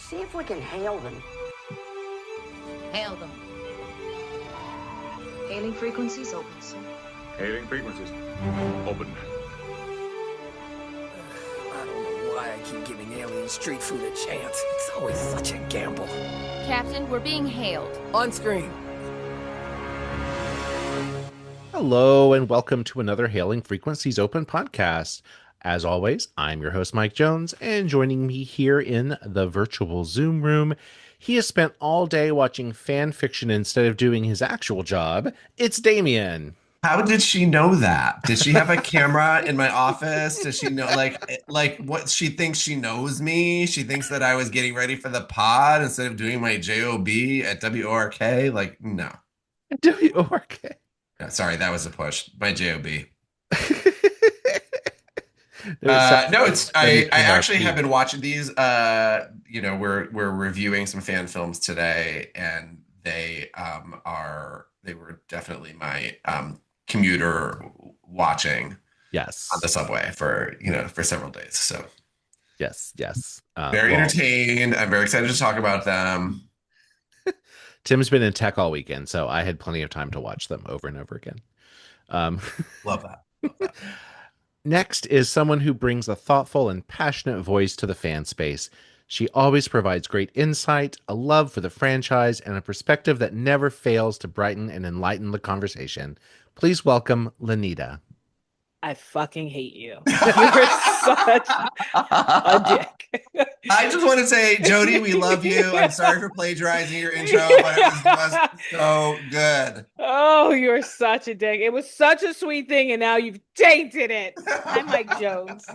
See if we can hail them. Hail them. Hailing frequencies open, sir. Hailing frequencies. Open. I don't know why I keep giving alien street food a chance. It's always such a gamble. Captain, we're being hailed. On screen. Hello, and welcome to another Hailing Frequencies Open podcast. As always, I'm your host, Mike Jones, and joining me here in the virtual Zoom room, he has spent all day watching fan fiction instead of doing his actual job. It's Damian. How did she know that? Did she have a camera in my office? Does she know, like what she thinks she knows me? She thinks that I was getting ready for the pod instead of doing my JOB at WORK? Like, no. WORK. Yeah, sorry, that was a push. My JOB. I actually have been watching these. We're reviewing some fan films today, and they were definitely my commuter watching. Yes. On the subway for several days. So yes. Very entertained. I'm very excited to talk about them. Tim's been in tech all weekend, so I had plenty of time to watch them over and over again. Love that. Next is someone who brings a thoughtful and passionate voice to the fan space. She always provides great insight, a love for the franchise, and a perspective that never fails to brighten and enlighten the conversation. Please welcome Lanita. I fucking hate you. You're such a dick. I just want to say, Jody, we love you. I'm sorry for plagiarizing your intro, but it was so good. Oh, you're such a dick. It was such a sweet thing, and now you've tainted it. I'm Mike Jones.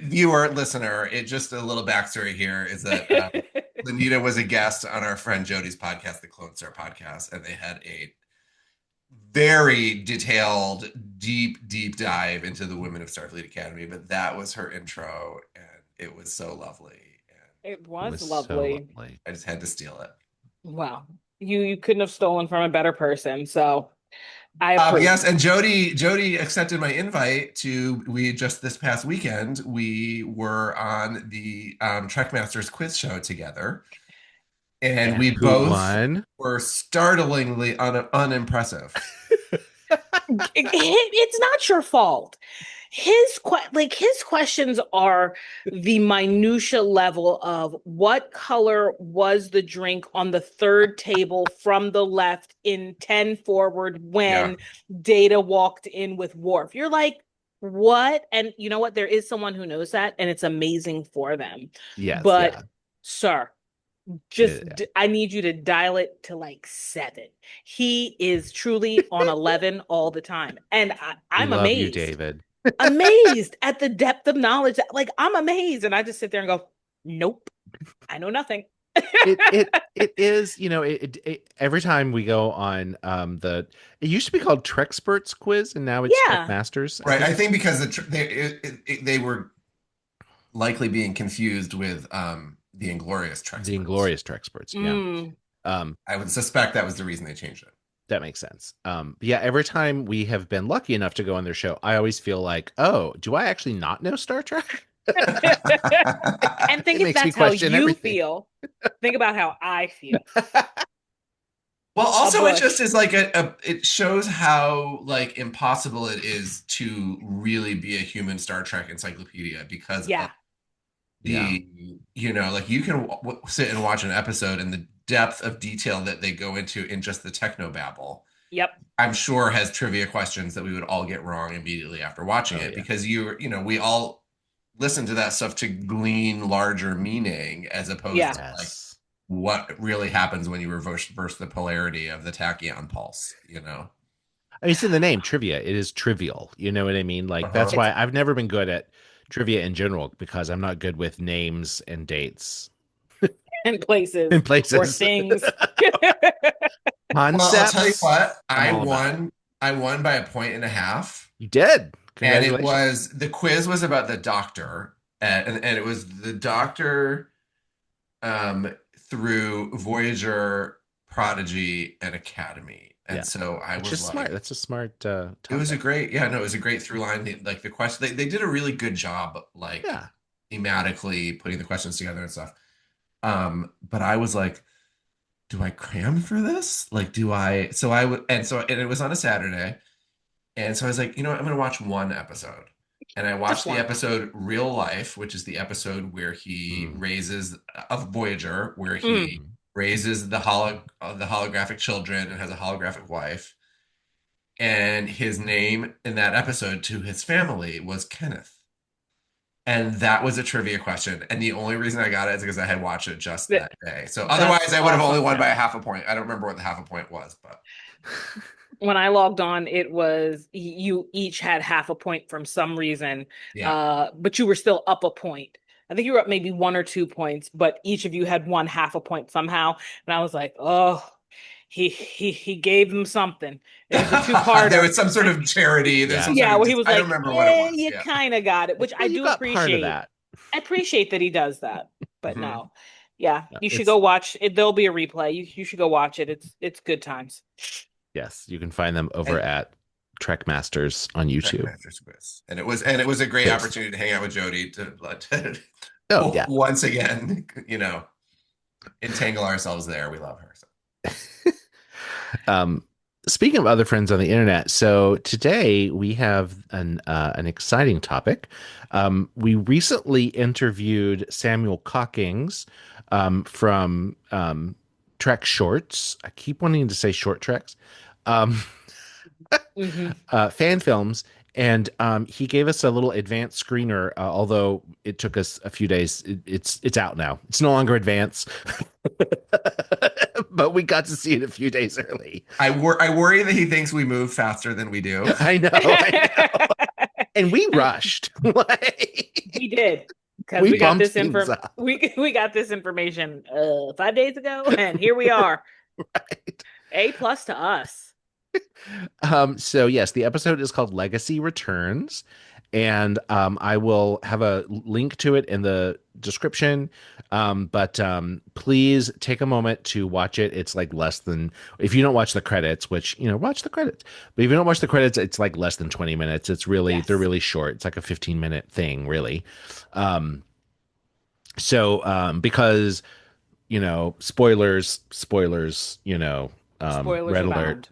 Viewer, listener, just a little backstory here is that Lanita was a guest on our friend Jody's podcast, the Clone Star podcast, and they had a very detailed, deep dive into the women of Starfleet Academy, but that was her intro, and it was so lovely. And it was lovely. So lovely. I just had to steal it. Wow. You couldn't have stolen from a better person, so I approve. Yes, and Jody accepted my invite just this past weekend, we were on the Trek Masters quiz show together. And we both were startlingly unimpressive. It's not your fault. His questions are the minutia level of what color was the drink on the third table from the left in 10 forward when Data walked in with Worf. You're like, what? And you know what? There is someone who knows that, and it's amazing for them. Yes, but sir, I need you to dial it to like 7. He is truly on 11 all the time. And I'm love amazed. You, David. Amazed at the depth of knowledge. Like, I'm amazed. And I just sit there and go, nope, I know nothing. it is, every time we go on it used to be called Trexperts quiz, and now it's Trek Masters. Right. I think because they were likely being confused with the Inglorious Trexperts. The Inglorious Trexperts, yeah. I would suspect that was the reason they changed it. That makes sense. Yeah, every time we have been lucky enough to go on their show, I always feel like, oh, do I actually not know Star Trek? And think if that's how you feel. Think about how I feel. Well, also it just is like it shows how like impossible it is to really be a human Star Trek encyclopedia because of like you can sit and watch an episode and the depth of detail that they go into in just the technobabble. Yep. I'm sure has trivia questions that we would all get wrong immediately after watching it because we all listen to that stuff to glean larger meaning as opposed to like what really happens when you reverse the polarity of the tachyon pulse, It's in the name, trivia. It is trivial. You know what I mean? Like that's why I've never been good at trivia in general, because I'm not good with names and dates. And places. Or things. Concepts. Well, I'll tell you what, I won by 1.5. You did. And the quiz was about the Doctor, and it was the Doctor through Voyager, Prodigy, and Academy. And so I was smart. That's a smart it was a great through line. Like the question, they did a really good job. Like thematically putting the questions together and stuff. But I was like, do I cram for this? Like, do I? So I would, and it was on a Saturday. And so I was like, you know what? I'm going to watch one episode. And I watched Just the one. episode Real Life, which is the episode where he Mm. raises of Voyager, where Mm. he raises the holographic children and has a holographic wife. And his name in that episode to his family was Kenneth. And that was a trivia question. And the only reason I got it is because I had watched it just Th- that day. So That's otherwise, I would have only awesome. won by a half a point. I don't remember what the half a point was, but When I logged on, it was you each had half a point from some reason, yeah. but you were still up a point. I think you were up maybe 1 or 2 points, but each of you had one half a point somehow. And I was like, oh, he gave them something. It was a There two-parter. was some sort of charity. There's Yeah. some Yeah, sort of, where he was I like, don't remember what it was. you Yeah. kind of got it, which Well, I you do got part of appreciate. that. I appreciate that he does that, but Mhm. no. Yeah, Yeah, you should it's- go watch it. There'll be a replay. You should go watch it. It's good times. Yes, you can find them over And- at Trek Masters on YouTube. Master's Quiz. And it was a great Yes. opportunity to hang out with Jody to Oh yeah. once again, entangle ourselves there. We love her. So. Speaking of other friends on the internet, so today we have an exciting topic. We recently interviewed Samuel Cockings from Trek Shorts. I keep wanting to say Short Treks. Fan films, and he gave us a little advanced screener. Although it took us a few days, it's out now. It's no longer advanced, but we got to see it a few days early. I worry that he thinks we move faster than we do. I know. And we rushed. We did because We we got bumped this things up. we got this information 5 days ago, and here we are. Right. A+ to us. So yes, the episode is called Legacy Returns, and I will have a link to it in the description. But please take a moment to watch it. It's like less than, if you don't watch the credits, which, watch the credits. But if you don't watch the credits, it's like less than 20 minutes. It's really, Yes. they're really short. It's like a 15-minute thing, really. Because, spoilers, Spoilers red alert. abound.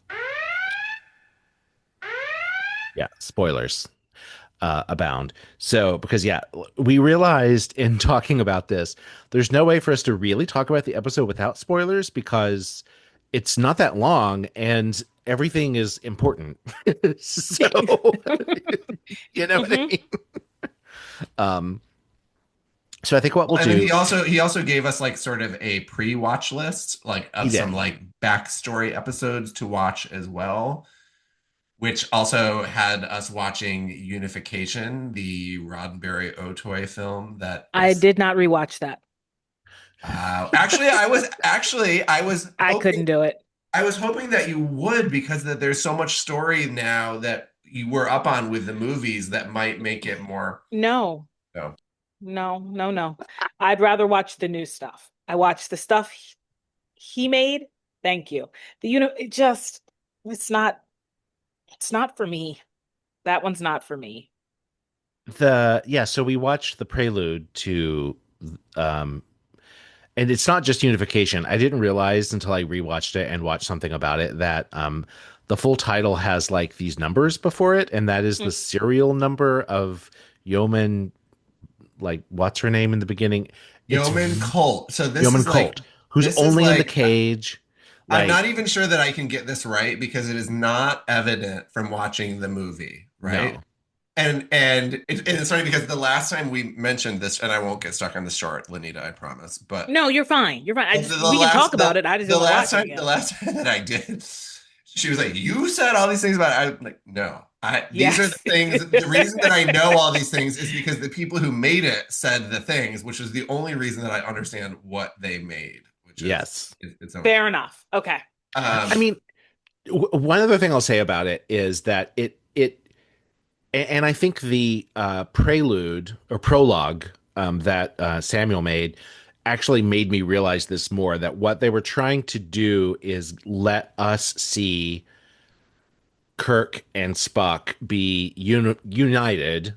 Yeah, spoilers abound. So, because we realized in talking about this, there's no way for us to really talk about the episode without spoilers because it's not that long and everything is important. So, you know what I mean? So I think what we'll And do. then he also gave us like sort of a pre-watch list, like of He did. some like backstory episodes to watch as well, which also had us watching Unification, the Roddenberry Otoy film that I is- did not rewatch that. Actually, I was I hoping- couldn't do it. I was hoping that you would, because that there's so much story now that you were up on with the movies that might make it more. No. No. No. I'd rather watch the new stuff. I watched the stuff he made. Thank you. It's not for me. That one's not for me. So we watched the prelude to and it's not just Unification. I didn't realize until I rewatched it and watched something about it that the full title has like these numbers before it, and that is the serial number of Yeoman, like what's her name in the beginning? Yeoman Colt. So this Yeoman is like, Colt, who's this is only in the like- cage. I'm Like, not even sure that I can get this right because it is not evident from watching the movie, right? no. And it's funny because the last time we mentioned this, and I won't get stuck on the short, Lanita, I promise. But No, you're fine. You're fine. the We can last- talk about it. I just the didn't last watch time it again. the last time that I did, she was like, "You said all these things about it." I'm like, "No, these are the things." The reason that I know all these things is because the people who made it said the things, which is the only reason that I understand what they made. Which is Yes. it's Fair enough. Okay. I mean, one other thing I'll say about it is that and I think the prelude or prologue that Samuel made actually made me realize this more, that what they were trying to do is let us see Kirk and Spock be united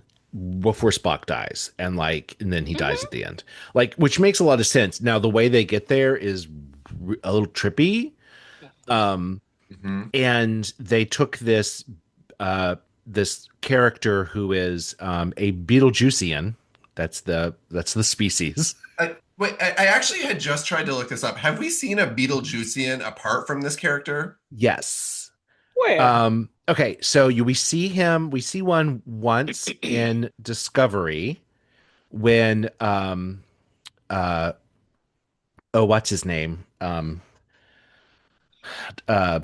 before Spock dies, and and then he dies Hmm. at the end, which makes a lot of sense. Now the way they get there is a little trippy, um, Mhm. and they took uh, this character who is a Betelgeusian. That's the species. Wait, I actually had just tried to look this up. Have we seen a Beetlejuicean apart from this character? Yes. Where? Okay, so we see one once in Discovery when uh oh, what's his name? Uh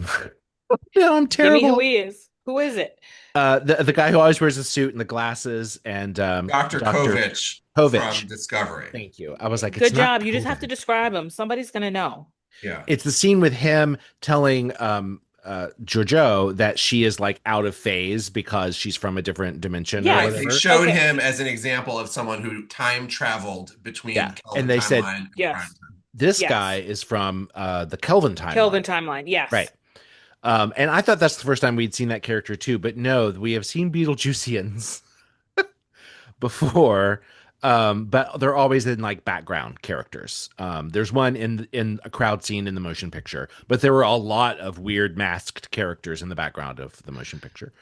no, I'm Give me who terrible. he is. Who is it? The guy who always wears a suit and the glasses and Dr. Dr. Kovich Povich. from Discovery. Thank you. I was like, it's Good not job. You just have to Povich. describe him. Somebody's gonna know. Yeah. It's the scene with him telling Jojo that she is like out of phase because she's from a different dimension or Right. Yes. They whatever. showed Okay. him as an example of someone who time traveled between Yeah. And Kelvin they said timeline and prime Yes. time. this guy Yes. is from the Kelvin Kelvin timeline. timeline. Right. Yes. And I thought that's the first time we'd seen that character too, but no, we have seen Beetlejuiceans before, but they're always in like background characters. There's one in a crowd scene in the motion picture, but there were a lot of weird masked characters in the background of the motion picture.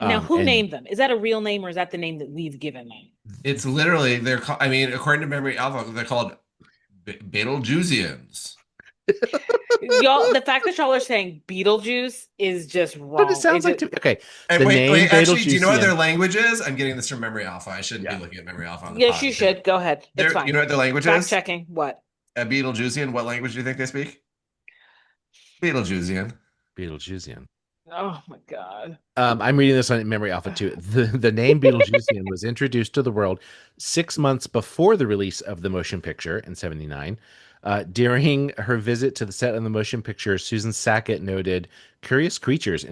Now, who And named them? Is that a real name or is that the name that we've given them? It's literally I mean, according to Memory Alpha, they're called Beetlejuiceans. Y'all, the fact that y'all are saying Beetlejuice is just but it wrong. sounds like okay. And The name wait, actually, do you know what their Beetlejuicean. language is? I'm getting this from Memory Alpha. I shouldn't Yeah. be looking at Memory Alpha on the Yes, pod. you should. Go ahead. It's You fine. know what their language Fact is? checking. What? A Beetlejuicean. What language do you think they speak? Beetlejuicean. Beetlejuicean. Oh my God. I'm reading this on Memory Alpha too. The name Beetlejuicean was introduced to the world 6 months before the release of the motion picture in '79. During her visit to the set of the motion picture, Susan Sackett noted curious creatures,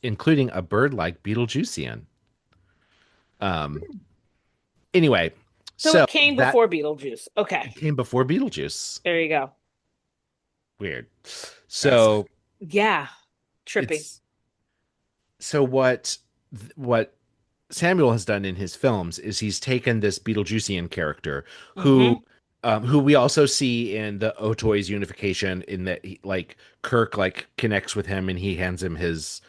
including a bird-like Beetlejuicean. Um, anyway, So so it came that before Beetlejuice. Okay. came before Beetlejuice. There you go. Weird. That's So Yeah. Trippy. it's so what Samuel has done in his films is he's taken this Beetlejuicean character Hmm. who we also see in the Otoy's unification in that Kirk connects with him and he hands him his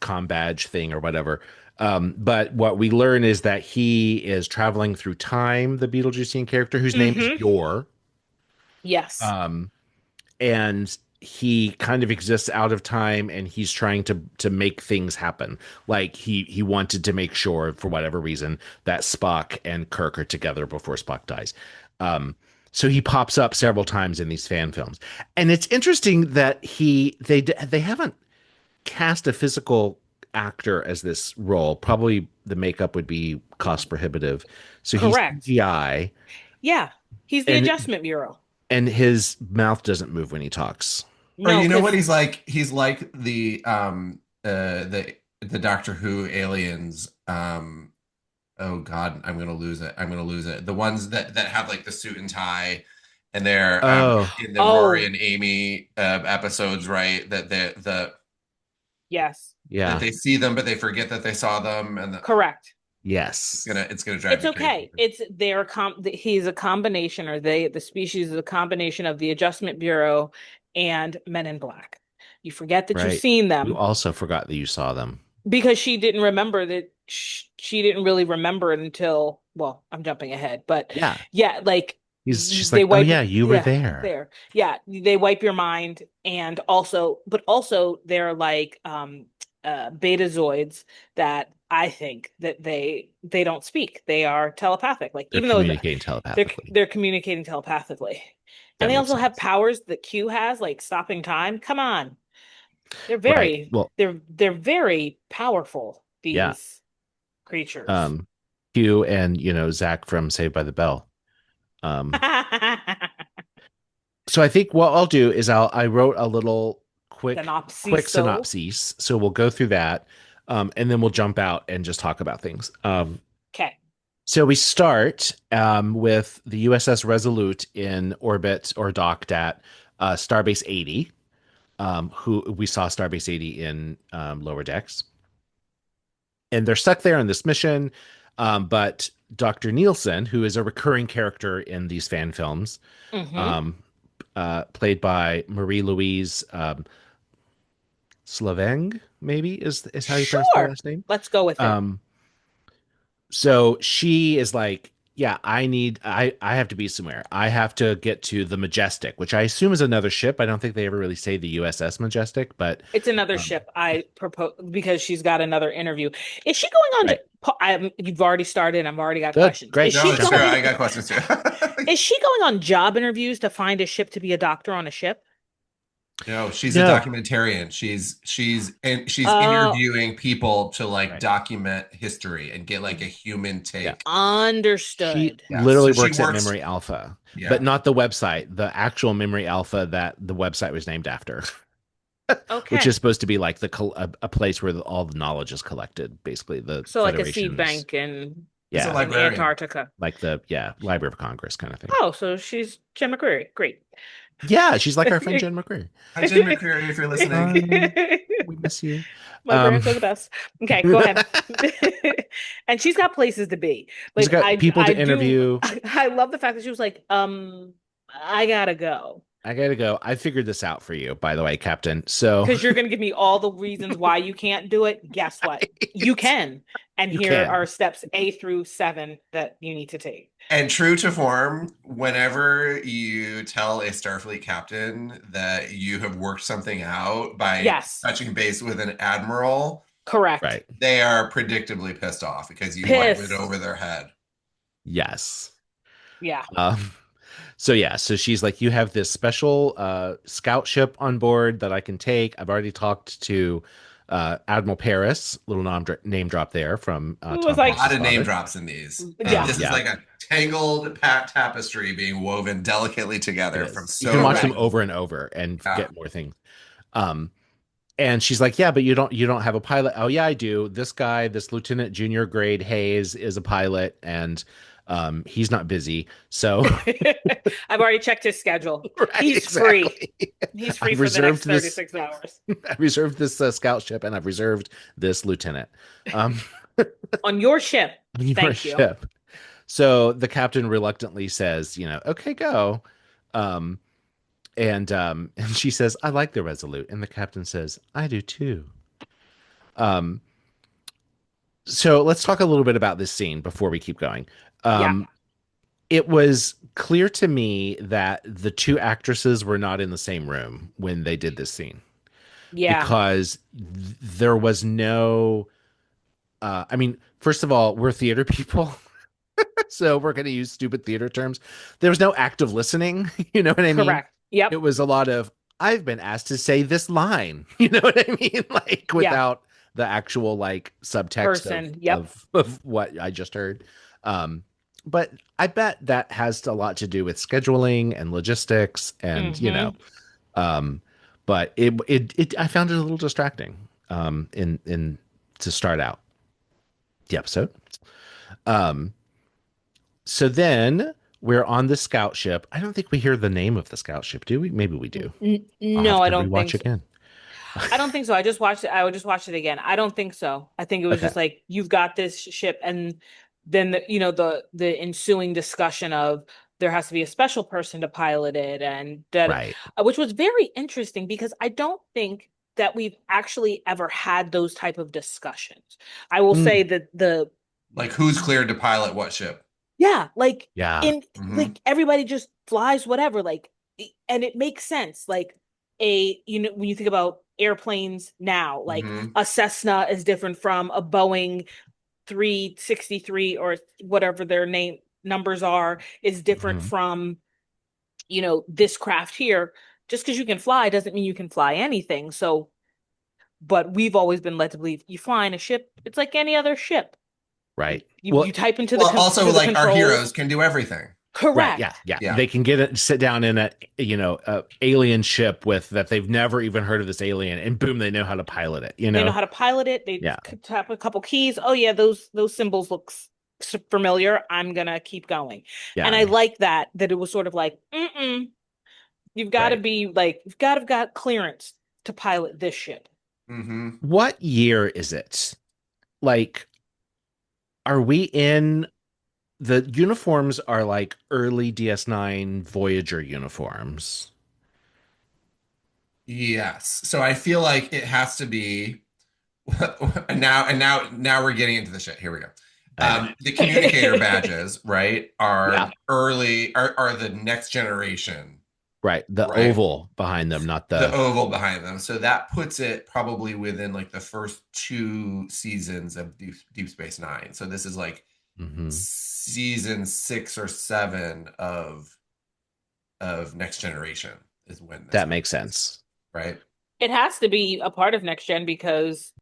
comm badge thing or whatever. But what we learn is that he is traveling through time, the Beetlejuicean character whose name is Hmm. Yor. Yes. Um, and he kind of exists out of time and he's trying to make things happen. Like he wanted to make sure for whatever reason that Spock and Kirk are together before Spock dies. So he pops up several times in these fan films. And it's interesting that they haven't cast a physical actor as this role. Probably the makeup would be cost prohibitive. So he's Correct. CGI Yeah. He's the and Adjustment Bureau. his mouth doesn't move when he talks. Or No, you know what because he's like? He's like the Doctor Who aliens. Oh God, I'm gonna lose it. I'm gonna lose it. The ones that have like the suit and tie, and they're Oh, in the Rory oh, and Amy episodes, right? yes. That yeah. they see them, but they forget that they saw them, and Correct. Yes. it's gonna drive It's me okay. crazy. It's he's a combination, or the species is a combination of the Adjustment Bureau and Men in Black. You forget that you've Right. seen You them also forgot that you saw them. because she didn't remember that she didn't really remember it until, well, I'm jumping ahead, but Yeah. yeah, like She's they like, oh wipe, yeah, you were yeah, there. there. Yeah, they wipe your mind, and also, but also they're like betazoids that I think that they don't speak. They are telepathic. Like They're even though communicating telepathically. they're communicating telepathically. And That they makes also have sense. powers that Q has, like stopping time. Come on. They're Right. very Well, they're very powerful, yeah. these creatures. Um, Hugh and Zach from Saved by the Bell. Um, so I think what I'll do is I wrote a little quick Synopsis. So synopsis. So we'll go through that, and then we'll jump out and just talk about things. okay. So we start with the USS Resolute in orbit or docked at Starbase 80, who we saw Starbase 80 in Lower Decks. And they're stuck there on this mission. But Dr. Nielsen, who is a recurring character in these fan films, Mm-hmm. um, played by Marie Louise Slaveng, maybe is how you pronounce the Sure. last name. Let's go with it. Um, so she is like, yeah, I have to be somewhere. I have to get to the Majestic, which I assume is another ship. I don't think they ever really say the USS Majestic, but It's another um, ship. I propose because she's got another interview. Is she going on? right. You've already started. I've already got Good, questions. great. Is No, she Jump sure. in. I going? got questions too. Is she going on job interviews to find a ship to be a doctor on a ship? No, she's a No. documentarian. She's Oh, interviewing people to like Right. document history and get like a human Yeah. take. She understood. Yeah. So literally she works at works. Memory Alpha, but Yeah. not the website, the actual Memory Alpha that the website was named after, which is Okay. supposed to be like a place where all the knowledge is collected, basically the So like a seed Federation's, bank in She's a yeah, librarian. Antarctica. like the Library of Congress kind of thing. Oh, so she's Jim McCreary. Great. Yeah, she's like our friend Jen McCreary. Hi, Jen McCreary, if you're listening. We miss you. My Um, parents are the best. Okay, go ahead. And she's got places to be. she's Like got I people I to do interview. I love the fact that she was like, I gotta go. I gotta go. I figured this out for you, by the way, Captain. So Because you're gonna give me all the reasons why you can't do it. Guess what? You can. And you here can. are steps A through 7 that you need to take. And true to form, whenever you tell a Starfleet captain that you have worked something out by Yes, touching base with an admiral, correct. Right. they are predictably pissed off because you went it Pissed. over their head. Yes. Yeah. So yeah, so she's like, you have this special scout ship on board that I can take. I've already talked to Admiral Paris, little name drop there from It was Tom A like, lot Hanks's of name father. drops in these. yeah, This is Yeah, like a tangled pat tapestry being woven delicately it together from is. You can so watch many. them correct. over and over and Yeah. get more things. Um, and she's like, yeah, but you don't have a pilot. Oh yeah, I do. This guy, this Lieutenant Junior Grade Hayes is a pilot, and he's not busy. So I've already checked his schedule. right, He's free. exactly. He's free I've for the next reserved this 36 hours. I've reserved this scout ship, and I've reserved this lieutenant um, On your ship. on your Thank you. ship. So the captain reluctantly says, okay, go. Um, and she says, I like the Resolute. And the captain says, I do too. Um, so let's talk a little bit about this scene before we keep going. Yeah. It was clear to me that the two actresses were not in the same room when they did this scene Yeah. because there was no I mean, first of all, we're theater people, so we're going to use stupid theater terms. There was no active listening. You know what I mean? Correct. Yep. It was a lot of, I've been asked to say this line. You know what I mean? Like Yeah. without the actual like subtext Person. Yep. of what I just heard. But I bet that has a lot to do with scheduling and logistics and, Mhm. but it I found it a little distracting in to start out the episode. Um, so then we're on the scout ship. I don't think we hear the name of the scout ship, do we? Maybe we do. I'll have No, to I don't think rewatch so. again. I don't think so. I just watched it. I would just watch it again. I don't think so. I think it was Okay. just like you've got this ship, and then the ensuing discussion of there has to be a special person to pilot it, and that Right. which was very interesting because I don't think that we've actually ever had those type of discussions. I will Mm, say that Like who's cleared to pilot what ship? yeah, like yeah. in Mhm. like everybody just flies whatever, like and it makes sense. Like when you think about airplanes now, like Mhm. a Cessna is different from a Boeing 363 or whatever their name numbers are, is different Mhm. from, this craft here. Just because you can fly doesn't mean you can fly anything. So, but we've always been led to believe you fly in a ship, it's like any other ship. Right. You Well, type into Well, also to the like our controls. heroes can do everything. right. Yeah. Correct. Yeah. Yeah. They can sit down in a alien ship with that they've never even heard of this alien, and boom, they know how to pilot it. They know how to pilot it. They Yeah. tap a couple keys. Oh yeah, those symbols look familiar. I'm gonna keep going. And Yeah. I like that it was sort of like, you've got to Right. be like, you've got to have got clearance to pilot this ship. Hmm. What year is it? Like, Are we in the uniforms are like early DS9 Voyager uniforms? Yes. So I feel like it has to be and now we're getting into the shit. Here we go. I know. The communicator badges, right, Yeah. are are the next generation, Right. The right? oval behind them, not The the. oval behind them. So that puts it probably within like the first two seasons of Deep Space Nine. So this is like Mhm. season 6 or 7 of Next Generation is when this That makes happens, sense. right? It has to be a part of Next Gen because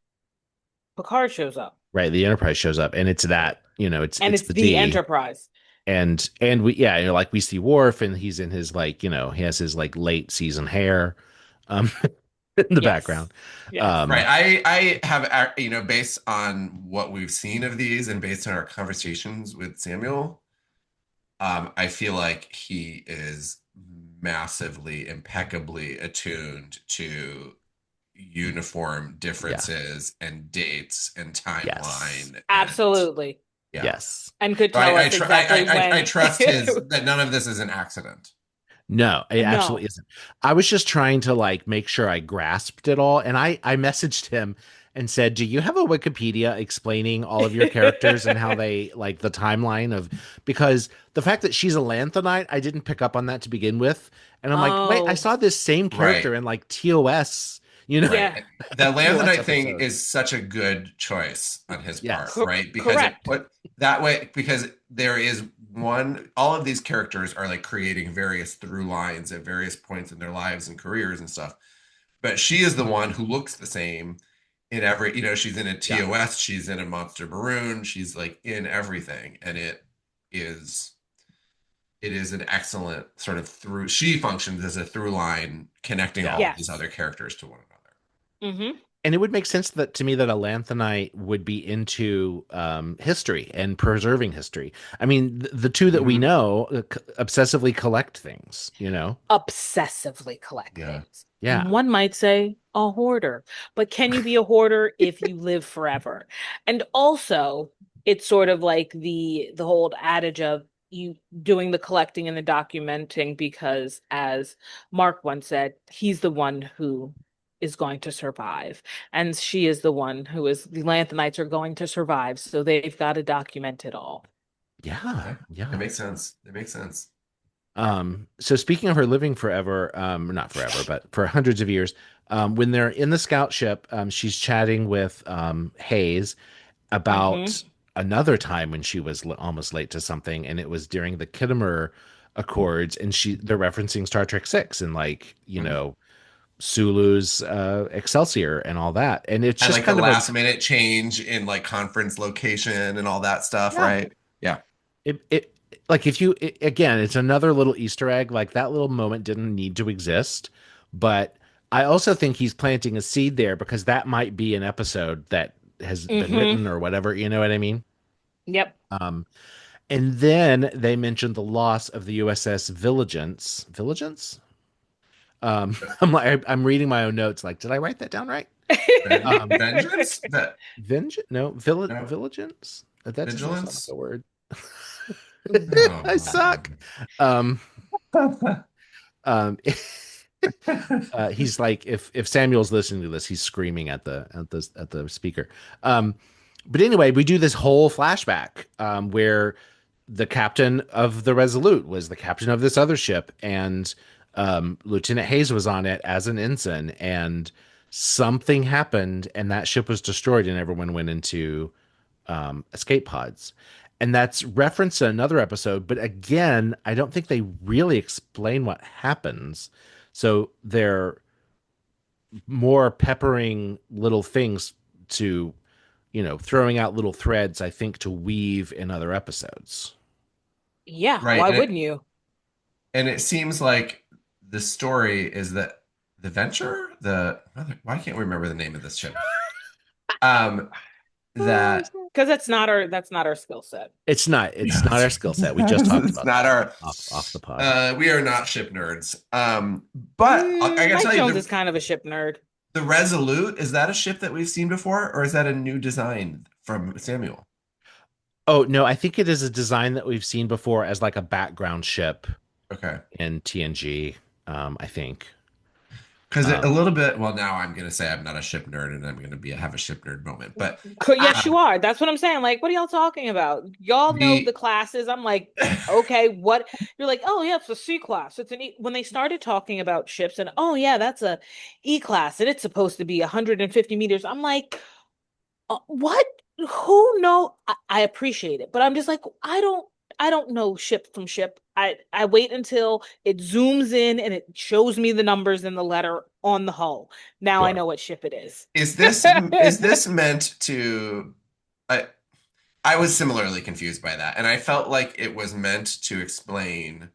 Picard shows up. Right. The Enterprise shows up, and it's that, And it's it's the the D. Enterprise. And we, yeah, like we see Worf, and he's in his, like, he has his like late season hair um in the Yes. background. Yes. Right. Um I have, based on what we've seen of these and based on our conversations with Samuel, I feel like he is massively, impeccably attuned to uniform yeah. differences and dates and Yes. timeline and Absolutely. yeah. Yes. And could So tell us exactly I when. trust his that none of this is an accident. No, it absolutely No. isn't. I was just trying to like make sure I grasped it all, and I messaged him and said, "Do you have a Wikipedia explaining all of your characters and how they like the timeline of?" Because the fact that she's a Lanthanite, I didn't pick up on that to begin with, and I'm like, "Wait, I Oh, saw this same Right. character in like TOS, you know, Right. yeah. The TOS Lanthanite thing episode." is such a good choice on his part, Yes, right? Because it Correct. put that way, because there is all of these characters are like creating various through lines at various points in their lives and careers and stuff. But she is the one who looks the same in every, she's in a yeah, TOS, she's in a Monster Maroon, she's like in everything. And is it is an excellent sort of through she functions as a through line connecting yeah. all of these Yes. other characters to one another. Mm-hmm. And it would make sense that to me that a Lanthanite would be into history and preserving history. I mean, the two that we Mm-hmm. know obsessively collect things. Obsessively collect Yeah. things. Yeah, One might say a hoarder, but can you be a hoarder if you live forever? And also, it's sort of like the whole adage of you doing the collecting and the documenting because, as Mark once said, he's the one who is going to survive, and she is the one who is the Lanthanites are going to survive, so they've got to document it all. yeah, Yeah. It yeah. makes sense. It makes sense. So speaking of her living forever, not forever, but for hundreds of years, when they're in the scout ship, she's chatting with Hayes Mm-hmm. about another time when she was almost late to something, and it was during the Khitomer Accords, and they're referencing Star Trek Six and like Mhm. Sulu's Excelsior and all that, and it's And just like the kind of a last minute change in like conference location and all that stuff, yeah. right? Yeah. It like if you again, it's another little Easter egg. Like that little moment didn't need to exist, but I also think he's planting a seed there because that might be an episode that has been Mm-hmm. written or whatever. You know what I mean? Yep. Um, and then they mentioned the loss of the USS Vigilance. Vigilance? I'm reading my own notes. Like, did I write that down right? Vengeance? That Vengeance? No, no, Vigilance. That doesn't sound like vigilance? a word. I No. suck. Um, um, he's like, if Samuel's listening to this, he's screaming at the speaker. But anyway, we do this whole flashback where the captain of the Resolute was the captain of this other ship, and Lieutenant Hayes was on it as an ensign, and something happened, and that ship was destroyed, and everyone went into escape pods. And that's referenced in another episode, but again, I don't think they really explain what happens. So they're more peppering little things to, throwing out little threads, I think, to weave in other episodes. Yeah, Right. why wouldn't you? And it seems like the story is that the Venture, why can't we remember the name of this ship? Um, that Because that's not our skill set. It's not our skill set. We just talked it's about not that our off the pod. we are not ship nerds. But I gotta Mike tell you, Jones is kind of a ship nerd. the Resolute, is that a ship that we've seen before, or is that a new design from Samuel? Oh, no, I think it is a design that we've seen before as like a background ship Okay. in TNG, I think. Because a Um, little bit, well, now I'm gonna say I'm not a ship nerd, and I'm gonna be have a ship nerd moment. But Yes, uh, you are. That's what I'm saying. Like, what are y'all talking about? Y'all know the the classes. I'm like, okay, what? You're like, oh yeah, it's a C class. It's an E. When they started talking about ships and oh yeah, that's a E class and it's supposed to be 150 meters. I'm like, what? Who know? I appreciate it, but I'm just like, I don't know ship from ship. I wait until it zooms in and it shows me the numbers and the letter on the hull. Now I sure. know what ship it is. is this meant to? I I was similarly confused by that, and I felt like it was meant to explain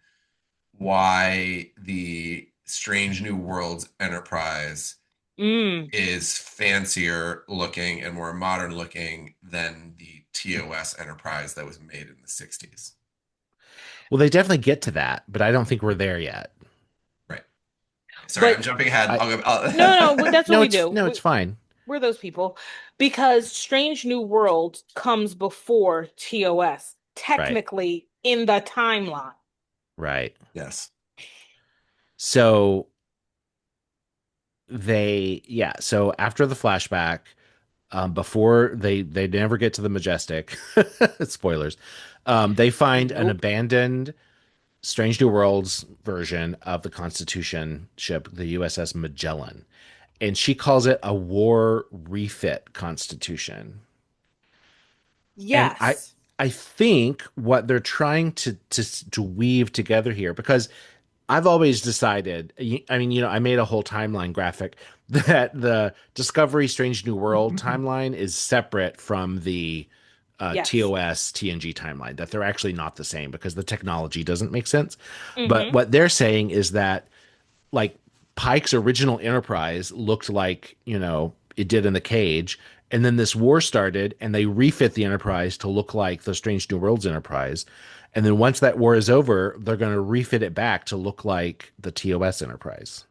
why the Strange New Worlds Enterprise Mm. is fancier looking and more modern looking than the TOS Enterprise that was made in the 60s. Well, they definitely get to that, but I don't think we're there yet. Right. Sorry, I'm But jumping ahead. I no, that's what no, we it's do. no, it's fine. We're those people because Strange New Worlds comes before TOS, Right, technically in the timeline. right. Yes. So yeah. So after the flashback, before they never get to the Majestic, spoilers. They find an Nope. abandoned Strange New Worlds version of the Constitution ship, the USS Magellan, and she calls it a war refit Constitution. And Yes. I think what they're trying to weave together here, because I've always decided, I mean, I made a whole timeline graphic that the Discovery Strange New World timeline is separate from the Yes. TOS TNG timeline, that they're actually not the same because the technology doesn't make sense. But Mm-hmm. what they're saying is that like Pike's original Enterprise looked like, it did in the cage. And then this war started and they refit the Enterprise to look like the Strange New Worlds Enterprise. And then once that war is over, they're going to refit it back to look like the TOS Enterprise.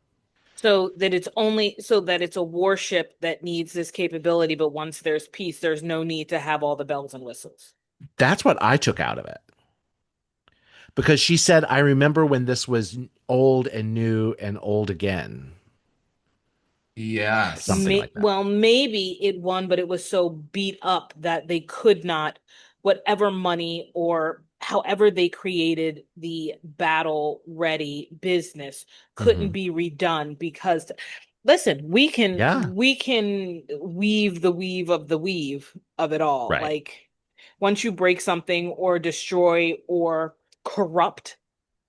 So that it's a warship that needs this capability, but once there's peace, there's no need to have all the bells and whistles. That's what I took out of it. Because she said, I remember when this was old and new and old again, something Yes. like that. Maybe it won, but it was so beat up that they could not, whatever money or however they created the battle ready business couldn't Hmm. be redone because listen, Yeah, we can weave the weave of the weave of it all. right. Like once you break something or destroy or corrupt,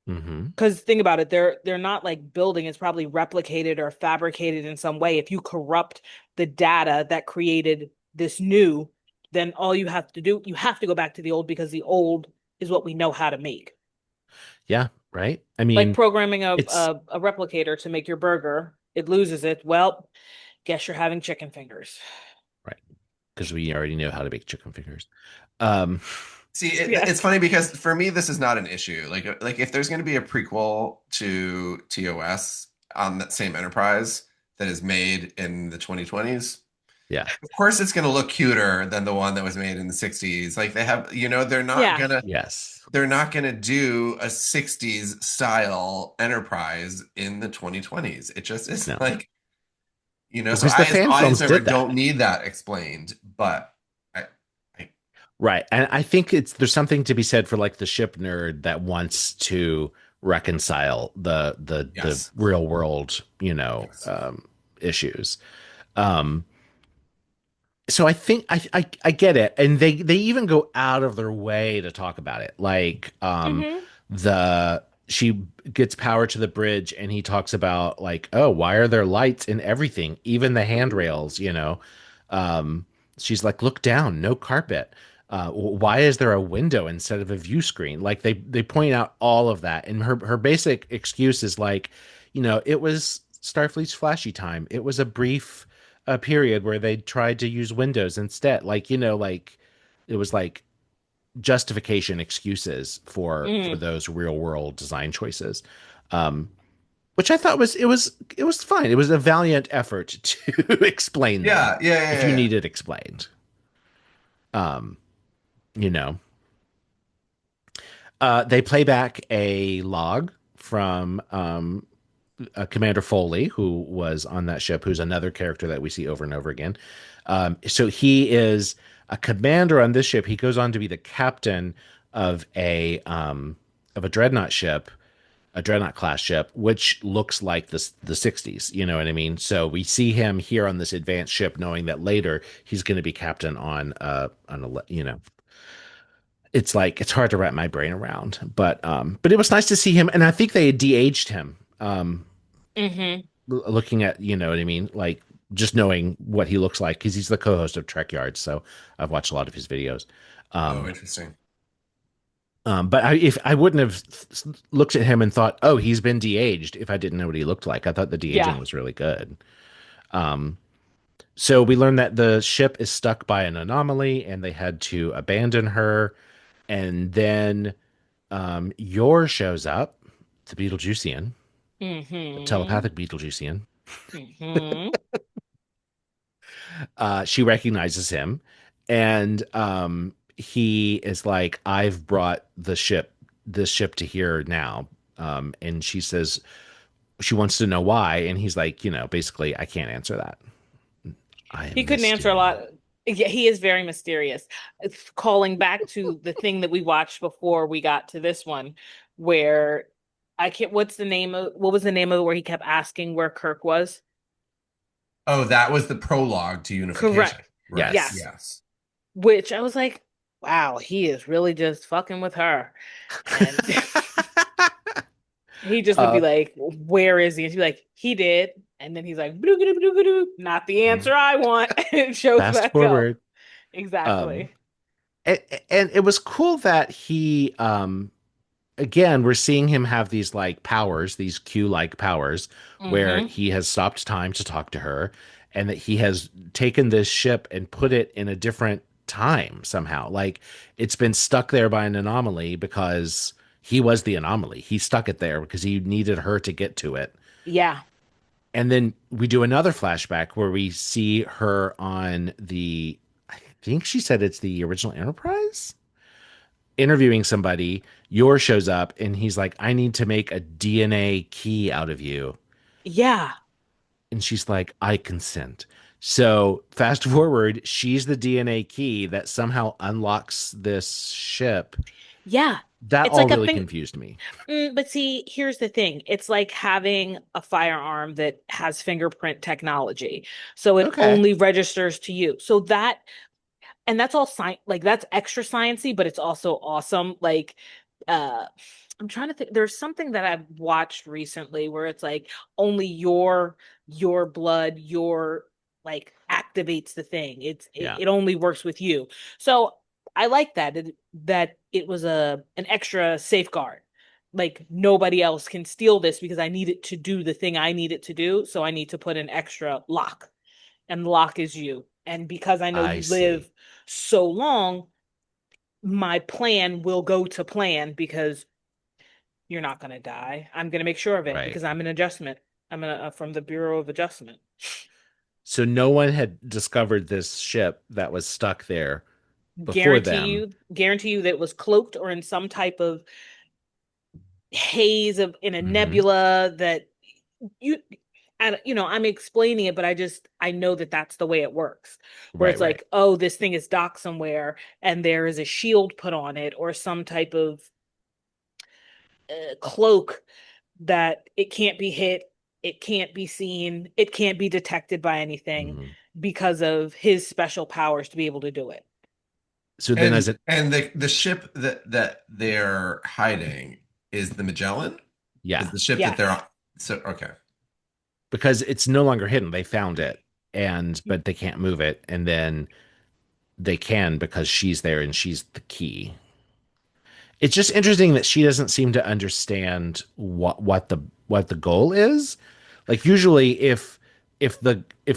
Hmm. because think about it, they're not like building, it's probably replicated or fabricated in some way. If you corrupt the data that created this new, then all you have to do, you have to go back to the old because the old is what we know how to make. Yeah, right. I Like mean, programming it's a replicator to make your burger, it loses it. Well, guess you're having chicken fingers. right because we already know how to make chicken fingers. Um, See, Yeah. it's funny because for me, this is not an issue. Like if there's going to be a prequel to TOS on that same Enterprise that is made in the 2020s, yeah, of course it's going to look cuter than the one that was made in the 60s. Like they have, Yeah. yes, they're not gonna do a 60s style Enterprise in the 2020s. It just is no, like, so because the fan audience films member did that. don't need that explained, but I Right. And I think there's something to be said for like the ship nerd that wants to reconcile the yes. real world, Yes. issues. Um, so I think I get it. And they even go out of their way to talk about it. Like Mm-hmm. the she gets power to the bridge and he talks about like, oh, why are there lights in everything, even the handrails, um she's like, look down, no carpet. Why is there a window instead of a view screen? Like they point out all of that, and her basic excuse is like, it was Starfleet's flashy time, it was a brief period where they tried to use windows instead, like, like it was like justification excuses for Mm. those real world design choices, um which I thought it was fine. It was a valiant effort to explain them Yeah, yeah, if yeah, you yeah. need it explained. um you know, they play back a log from Commander Foley, who was on that ship, who's another character that we see over and over again. So he is a commander on this ship. He goes on to be the captain of a dreadnought ship, a dreadnought class ship, which looks like the 60s. You know what I mean? So we see him here on this advanced ship, knowing that later he's going to be captain on a it's like it's hard to wrap my brain around, but it was nice to see him, and I think they had de-aged him. Mm-hmm. Looking at, you know what I mean, like just knowing what he looks like because he's the co-host of Trek Yards, so I've watched a lot of his videos. Oh, Um, interesting. but if I wouldn't have looked at him and thought, oh, he's been de-aged, if I didn't know what he looked like. I thought the de-aging Yeah. was really good. Um, so we learned that the ship is stuck by an anomaly, and they had to abandon her. And then Yor shows up, the Beetlejuicean, the Mm-hmm. telepathic Beetlejuicean. Mm-hmm. She recognizes him, and he is like, "I've brought this ship to here now." And she says she wants to know why, and he's like, basically, I can't answer that. I He am couldn't answer a lot. mysterious. Yeah, he is very mysterious. It's calling back to the thing that we watched before we got to this one, where I can't, what was the name of it where he kept asking where Kirk was? Oh, that was the prologue to Unification. Correct. Right. Yes. Yes. Yes. Which I was like, wow, he is really just fucking with her. And he just would be uh, like, where is he? And she'd be like, he did. And then he's like, "Bloogity bloogity," not the answer I want. And shows Fast back up. forward. Um, Exactly. and it was cool that he again, we're seeing him have these like powers, these Q-like powers, where Mm-hmm. he has stopped time to talk to her, and that he has taken this ship and put it in a different time somehow. Like it's been stuck there by an anomaly because he was the anomaly. He stuck it there because he needed her to get to it. Yeah. And then we do another flashback where we see her on I think she said it's the original Enterprise, interviewing somebody. Yor shows up and he's like, I need to make a DNA key out of you. Yeah. And she's like, I consent. So fast forward, she's the DNA key that somehow unlocks this ship. Yeah. That It's all like a really thing. confused me. But see, here's the thing. It's like having a firearm that has fingerprint technology. So it Okay. only registers to you. So that, and that's all science, like that's extra sciencey, but it's also awesome. Like, uh, I'm trying to think. There's something that I've watched recently where it's like only your blood, your like activates the thing. Yeah, It only works with you. So I like that it was an extra safeguard. Like nobody else can steal this because I need it to do the thing I need it to do. So I need to put an extra lock, and the lock is you. And because I know I you live see. so long, my plan will go to plan because you're not going to die. I'm going to make sure of it Right. because I'm an adjustment. From the Bureau of Adjustment. So no one had discovered this ship that was stuck there before them. Guarantee you that it was cloaked or in some type of haze of in a Hmm. nebula that you I'm explaining it, but I know that that's the way it works, where Right, it's right. like, oh, this thing is docked somewhere and there is a shield put on it or some type of cloak that it can't be hit, it can't be seen, it can't be detected by anything Mhm. because of his special powers to be able to do it. So then, as And it, and the ship that they're hiding is the Magellan? Is yeah, the ship that they're on? Yes. So okay. because it's no longer hidden. They found it, and but they can't move it, and then they can because she's there and she's the key. It's just interesting that she doesn't seem to understand what the goal is. Like usually, if you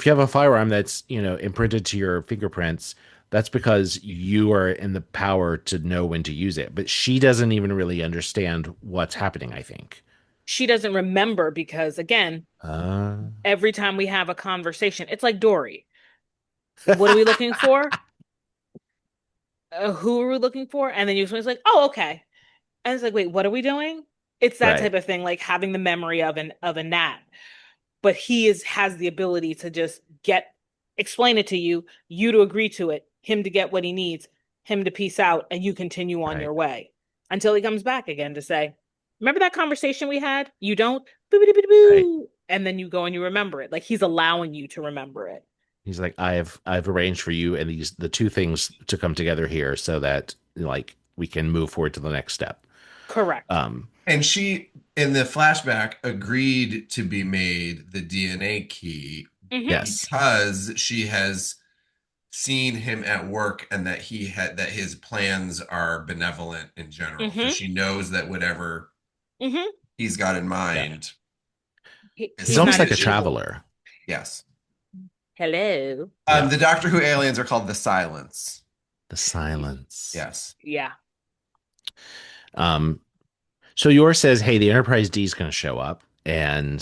have a firearm that's imprinted to your fingerprints, that's because you are in the power to know when to use it. But she doesn't even really understand what's happening, I think. She doesn't remember because again, Uh, every time we have a conversation, it's like Dory. What are we looking for? who are we looking for? And then you explain, it's like, oh, okay. And it's like, wait, what are we doing? It's that Right. type of thing, like having the memory of a gnat, but he has the ability to just explain it to you, you to agree to it, him to get what he needs, him to peace out, and you continue on Right. your way until he comes back again to say, remember that conversation we had? You don't? Right. Boo-boo-boo-boo. And then you go and you remember it. Like he's allowing you to remember it. He's like, I've arranged for you and the two things to come together here so that like we can move forward to the next step. Correct. Um, And she, in the flashback, agreed to be made the DNA key Hmm. yes. because she has seen him at work and that his plans are benevolent in general. So Hmm. she knows that whatever Hmm. he's got in Yeah. mind is He's He's almost not like something a that she, evil. traveler. yes. Hello. Yeah. The Doctor Who aliens are called the Silence. The silence. Yes. Yeah. Um, so yours says, hey, the Enterprise D is going to show up and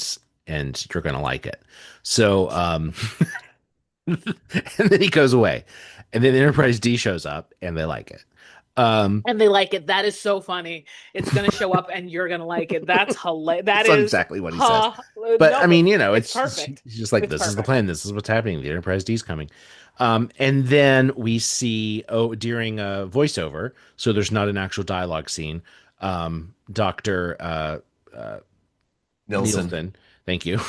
you're going to like it. So and then he goes away. And then the Enterprise D shows up and they like it. Um, And they like it. That is so funny. It's gonna show up and you're gonna like it. That's hilarious. That that's is exactly what he says. But no, I mean, you know, it's it's perfect. he's just like, It's this is the perfect. plan. This is what's happening. The Enterprise D is coming. And then we see, during a voiceover, so there's not an actual dialogue scene. Dr. Nilsson. Nielsen, thank you,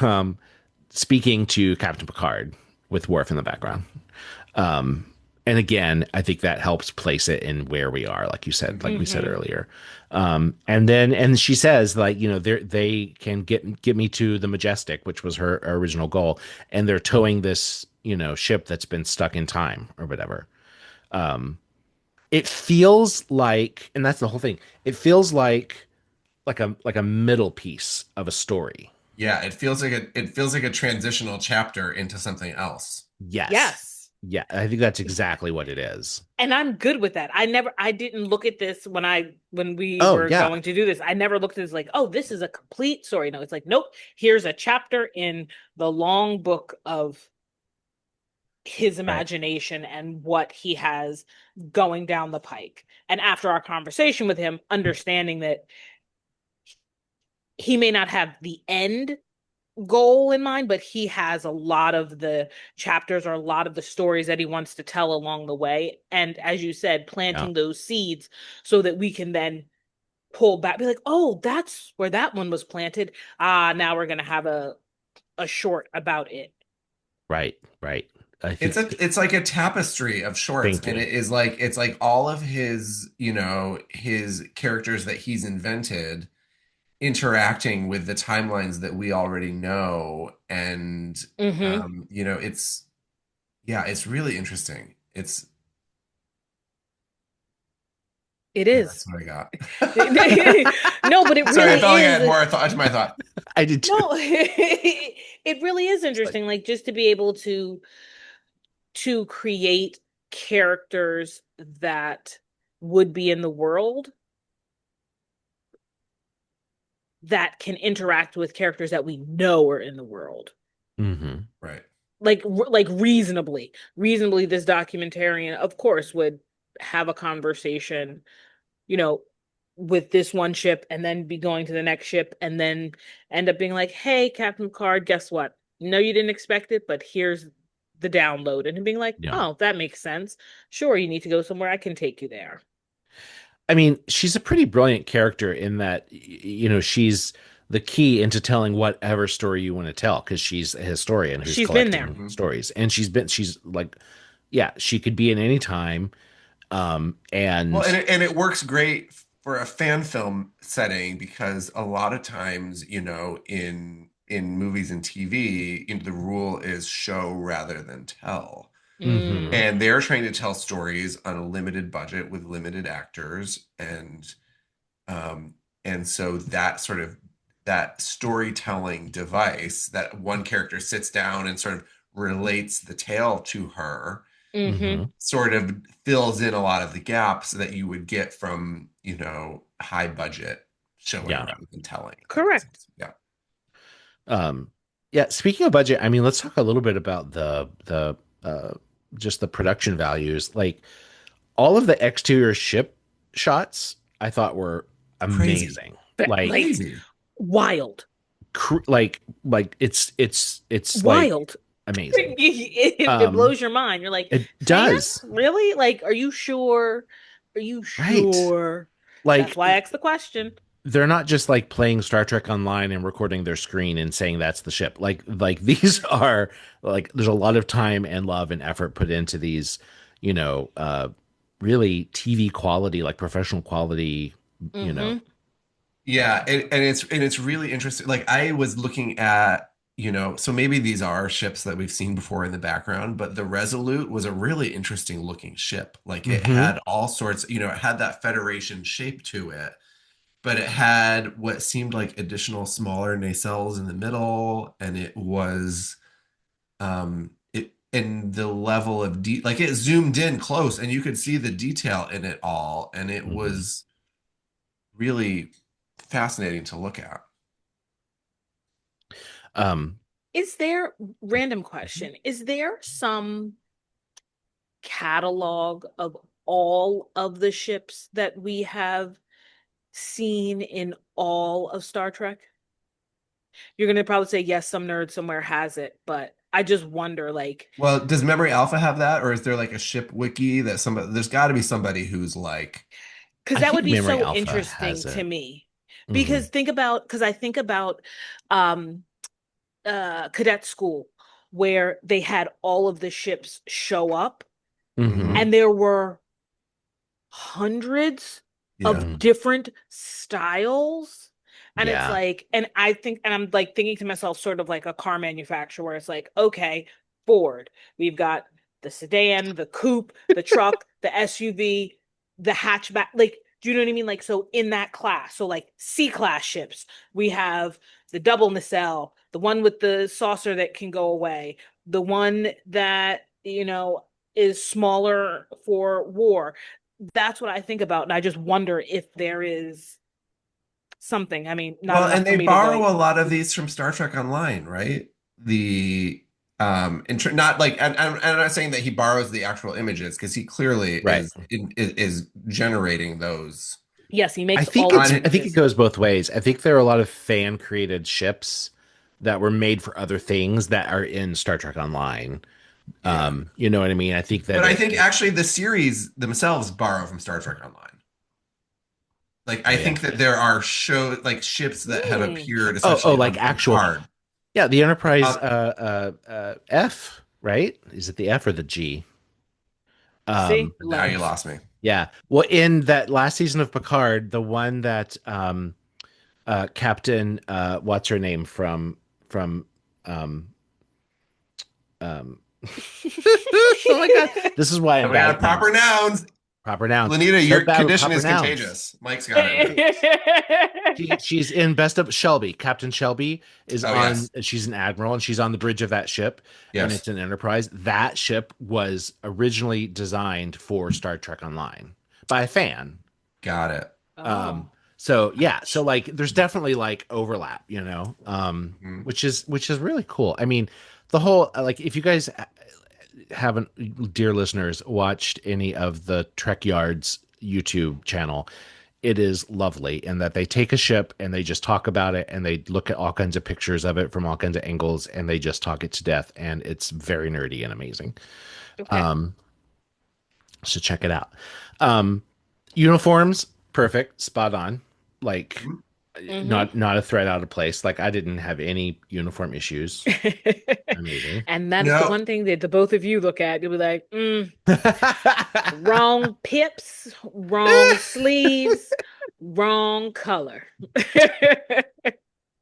um, speaking to Captain Picard with Worf in the background. Um, and again, I think that helps place it in where we are, like we said Hmm. earlier. And she says, like, you know, they can get me to the Majestic, which was her original goal, and they're towing this, you know, ship that's been stuck in time or whatever. Um, it feels like, and that's the whole thing. It feels like a middle piece of a story. Yeah, it feels like a transitional chapter into something else. Yes. Yes. Yeah, I think that's exactly what it is. And I'm good with that. I didn't look at this when we Oh, were yeah. going to do this. I never looked at this like, oh, this is a complete story. No, it's like, nope, here's a chapter in the long book of his Right. imagination and what he has going down the pike. And after our conversation with him, understanding that he may not have the end goal in mind, but he has a lot of the chapters or a lot of the stories that he wants to tell along the way. And as you said, Yeah. planting those seeds so that we can then pull back, be like, oh, that's where that one was planted. Ah, now we're gonna have a short about it. Right. Right. I think. It's like a tapestry of shorts, Thank and you. it's like all of his, you know, his characters that he's invented interacting with the timelines that we already know. And Mm-hmm. you know, it's really interesting. It's It Yeah, is. that's what I got. No, but it Sorry, I really felt like I had is. more thought to my thought. I did too. No, it really is It's like, interesting. Like just to be able to create characters that would be in the world that can interact with characters that we know are in the world. mm-hmm. Right. Like reasonably this documentarian of course would have a conversation, you know, with this one ship and then be going to the next ship and then end up being like, hey, Captain Picard, guess what? No, you didn't expect it, but here's the download. And being like, Yeah. oh, that makes sense. Sure, you need to go somewhere. I can take you there. I mean, she's a pretty brilliant character in that, you know, she's the key into telling whatever story you want to tell because she's a historian who's She's been there. collecting Mhm. stories, and she's like, yeah, she could be in any time. Well, And and it works great for a fan film setting because a lot of times, you know, in movies and TV, you know, the rule is show rather than tell. mhm, Mm, And they're trying to tell stories on a limited budget with limited actors, um, and so that sort of that storytelling device that one character sits down and sort of relates the tale to her mm-hmm. mhm, sort of fills in a lot of the gaps that you would get from, you know, high budget showing yeah. rather than telling. If that makes Correct. sense. Yeah. Um, yeah. Speaking of budget, I mean, let's talk a little bit about the just the production values. Like all of the exterior ship shots, I thought were Crazy. amazing. But, Like, like Crazy. wild, like it's like wild. amazing. It blows your mind. You're like, It fan? does, Really? Like, are you sure? Are you right? sure? That's Like why I asked the question. they're not just like playing Star Trek Online and recording their screen and saying that's the ship. Like these are like there's a lot of time and love and effort put into these, you know, really TV quality, like professional quality, you know. Mm-hmm. Yeah, and it's really interesting. Like I was looking at, so maybe these are ships that we've seen before in the background, but the Resolute was a really interesting looking ship. Like it Hmm. had all sorts, it had that Federation shape to it, but it had what seemed like additional smaller nacelles in the middle, and it was it and the level of like it zoomed in close and you could see the detail in it all, and it Hmm. was really fascinating to look at. Um, Is there, random question, is there some catalog of all of the ships that we have seen in all of Star Trek? You're gonna probably say yes, some nerd somewhere has it, but I just wonder, like, Well, does Memory Alpha have that, or is there like a ship wiki that somebody? There's got to be somebody who's like, because I that would think be Memory so Alpha interesting has to it. me. Hmm. Because I think about um cadet school where they had all of the ships show up Hmm. mhm, and there were hundreds yeah, of different styles. And it's Yeah. like, and I think, and I'm like thinking to myself, sort of like a car manufacturer, where it's like, okay, Ford, we've got the sedan, the coupe, the truck, the SUV, the hatchback. Like, do you know what I mean? Like, so in that class, so like C class ships, we have the double nacelle, the one with the saucer that can go away, the one that, is smaller for war. That's what I think about. And I just wonder if there is something. I mean, not well, and enough for they me to borrow like, a lot of these from Star Trek Online, right? The not like, and I'm not saying that he borrows the actual images because he clearly Right. is generating those yes, he I makes think all of on the I it. think it images. goes both ways. I think there are a lot of fan created ships that were made for other things that are in Star Trek Online. Yeah, You know what I mean? I think but that I think actually the series themselves borrow from Star Trek Online. Like oh I yeah. think that there are ships that have Hmm. appeared Oh, essentially like on actual Picard. yeah, the Enterprise Um, F, right? Is it the F or the G? See, now you lens. lost me. Yeah. Well, in that last season of Picard, the one that Captain what's her name from um um oh my god, this is why I'm And we bad got at proper names. nouns. Proper nouns. Lanita, So your bad with condition proper is nouns. contagious. Mike's got it now. Right. She's in Best of Shelby. Captain Shelby is Oh on, yes, she's an admiral and she's on the bridge of that ship and yes, it's an Enterprise. That ship was originally designed for Star Trek Online by a fan. got it. Um, Oh. so yeah, so like there's definitely like overlap, you know, Mhm. which is really cool. I mean, the whole like if you guys haven't, dear listeners, watched any of the Trek Yards YouTube channel, it is lovely in that they take a ship and they just talk about it and they look at all kinds of pictures of it from all kinds of angles and they just talk it to death and it's very nerdy and amazing. Okay. Um, so check it out. Um, Uniforms, perfect, spot on. Like Mhm. Mm-hmm. not a threat out of place. Like I didn't have any uniform issues. Amazing. And that is the No, one thing that the both of you look at. You'll be like, wrong pips, wrong sleeves, wrong color.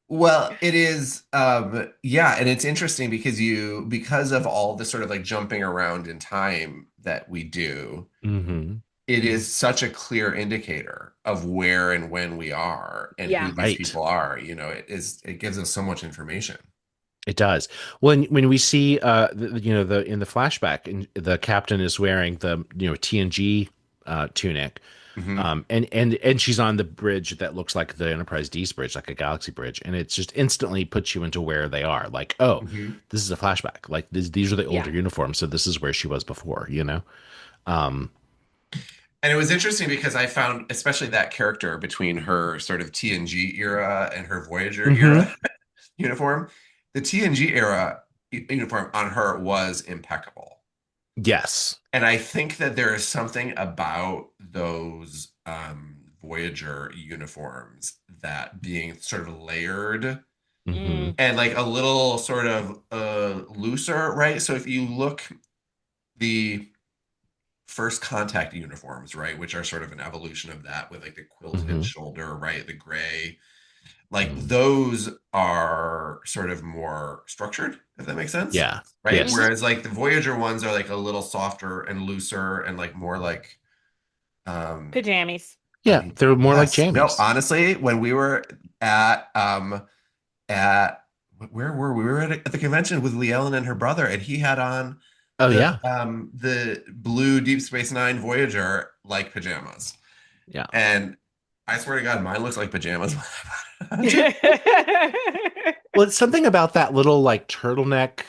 well, it is, yeah, and it's interesting because of all the sort of like jumping around in time that we do, Hmm. it is such a clear indicator of where and when we are and who Yeah. these Right. people are. It gives us so much information. It does. When we see the in the flashback and the captain is wearing the TNG tunic, Mhm. And she's on the bridge that looks like the Enterprise D's bridge, like a galaxy bridge, and it's just instantly puts you into where they are. Like, oh, Mhm. this is a flashback. Like these are the Yeah. older uniforms, so this is where she was before, you know? Um, And it was interesting because I found, especially that character between her sort of TNG era and her Voyager mhm. era uniform, the TNG era uniform on her was impeccable. Yes. And I think that there is something about those Voyager uniforms that being sort of layered Hmm. Mm. and like a little sort of looser, right? So if you look the first contact uniforms, right, which are sort of an evolution of that with like the quilted Hmm. shoulder, right, the gray, like Hmm. those are sort of more structured, if that makes sense, Yeah. right? Yes. Mhm. Whereas like the Voyager ones are like a little softer and looser and like more like um Pajamas. I Yeah. mean, They're more like yes. No, jammies. honestly, when we were at where were we? We were at the convention with Lee Ellen and her brother, and he had on Oh yeah. the blue Deep Space Nine Voyager like pajamas. Yeah. And I swear to God, mine looks like pajamas. Too. Well, it's something about that little like turtleneck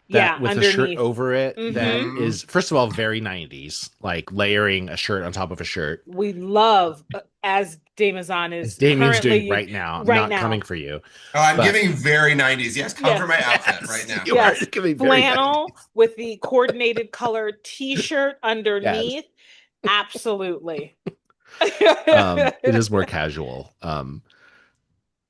that Yeah, with a shirt underneath. over it that Hmm. is, first of all, very 90s, like layering a shirt on top of a shirt. We love, as Damazon As is Damian's doing currently right now, right not coming now. for you. Oh, I'm But giving very 90s. Yes, cover Yes. my outfit right yes, now. you are Yes. giving very Flannel 90s. with the coordinated color t-shirt Yes. underneath. Absolutely. It is more casual.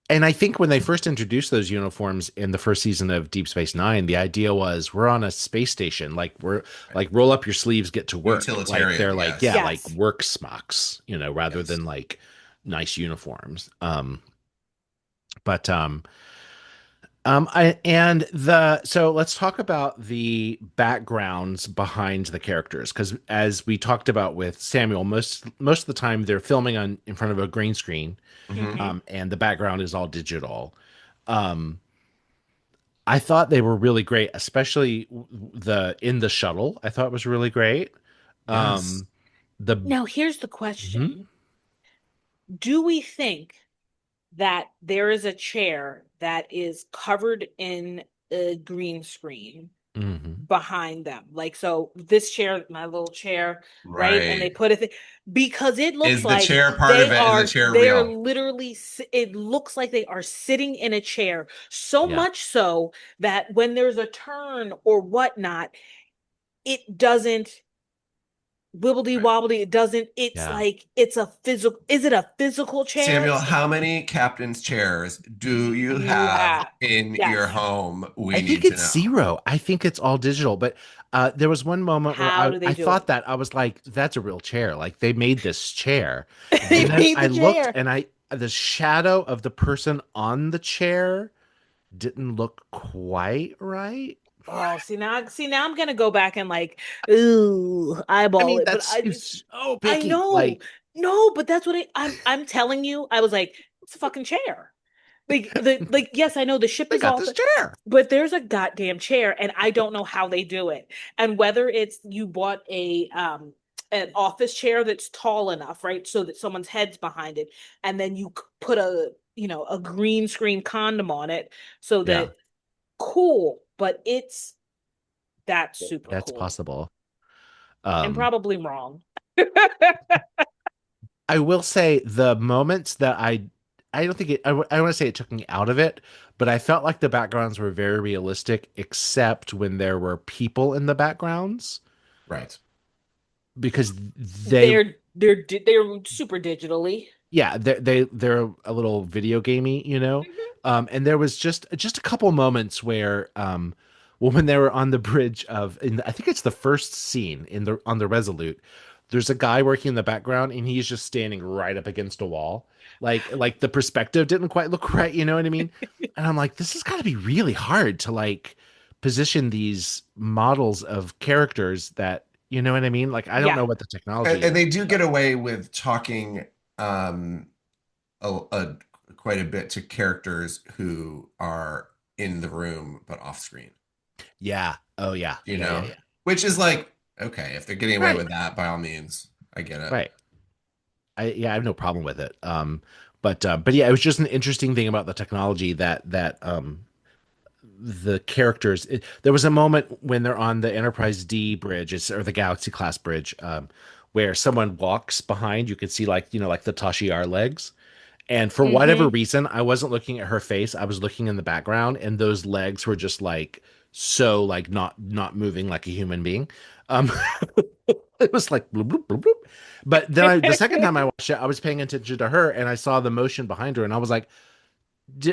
And I think when they first introduced those uniforms in the first season of Deep Space Nine, the idea was we're on a space station, like we're Right. like roll up your sleeves, get to work. Like Utilitarian, they're like, yeah, yes. like Yes. work smocks, you know, rather Yes. than like nice uniforms. But and the so let's talk about the backgrounds behind the characters because as we talked about with Samuel, most of the time they're filming on in front of a green screen, Hmm. Hmm. and the background is all digital. Um, I thought they were really great, especially the in the shuttle. I thought was really great. Yes. Um, the Now, here's the Mhm. question. Do we think that there is a chair that is covered in a green screen Mhm. behind them? Like, so this chair, my little chair, right? And they Right. put it because it looks Is the like chair part of it? Is the chair they're real? literally, it looks like they are sitting in a chair, so Yeah, much so that when there's a turn or whatnot, it doesn't wibbledy Right. wobbly. It doesn't, it's yeah. like it's a physical, is it a physical chair? Samuel, how many captain's chairs do you You have have. in your Yes. home? I We think need to it's know. zero. I think it's all digital. But there was one moment where How do they I do thought it? that I was like, that's a real chair. Like they made this chair, They and then made I the looked chair. and I the shadow of the person on the chair didn't look quite right. Oh, see now I'm gonna go back and like, ooh, I eyeball mean, it. But that's so I picky. know, Like no, but that's what I'm telling you. I was like, it's a fucking chair. Like yes, I know the ship they is got all, this chair. but there's a goddamn chair, and I don't know how they do it. And whether it's you bought a an office chair that's tall enough, right, so that someone's head's behind it, and then you put a a green screen condom on it so Yeah, that cool, but it's that's super that's cool possible. and Um, probably wrong. I will say the moments that I don't think I want to say it took me out of it, but I felt like the backgrounds were very realistic, except when there were people in the backgrounds Right. because They're super digitally. yeah, they're a little video gamey, you know. Mhm. And there was just a couple moments where well when they were on the bridge I think it's the first scene in the on the Resolute, there's a guy working in the background and he's just standing right up against a wall. Like the perspective didn't quite look right, you know what I mean? And I'm like, this has got to be really hard to like position these models of characters that you know what I mean? Like I don't Yeah. know what the And, technology and is, they do but get away with talking um, a quite a bit to characters who are in the room but off screen, yeah. Oh yeah. you Yeah, yeah, know, yeah. which is like, okay, if they're getting away Right. with that, by all means, I get it. Right. I have no problem with it. But yeah, it was just an interesting thing about the technology that the characters. There was a moment when they're on the Enterprise D bridge, or the Galaxy class bridge, where someone walks behind. You could see like the Tashiar legs. And for whatever Mm-hmm. reason, I wasn't looking at her face. I was looking in the background, and those legs were just like so like not moving like a human being. Um, it was like bloop, bloop, bloop, bloop. But then the second time I watched it, I was paying attention to her, and I saw the motion behind her, and I was like,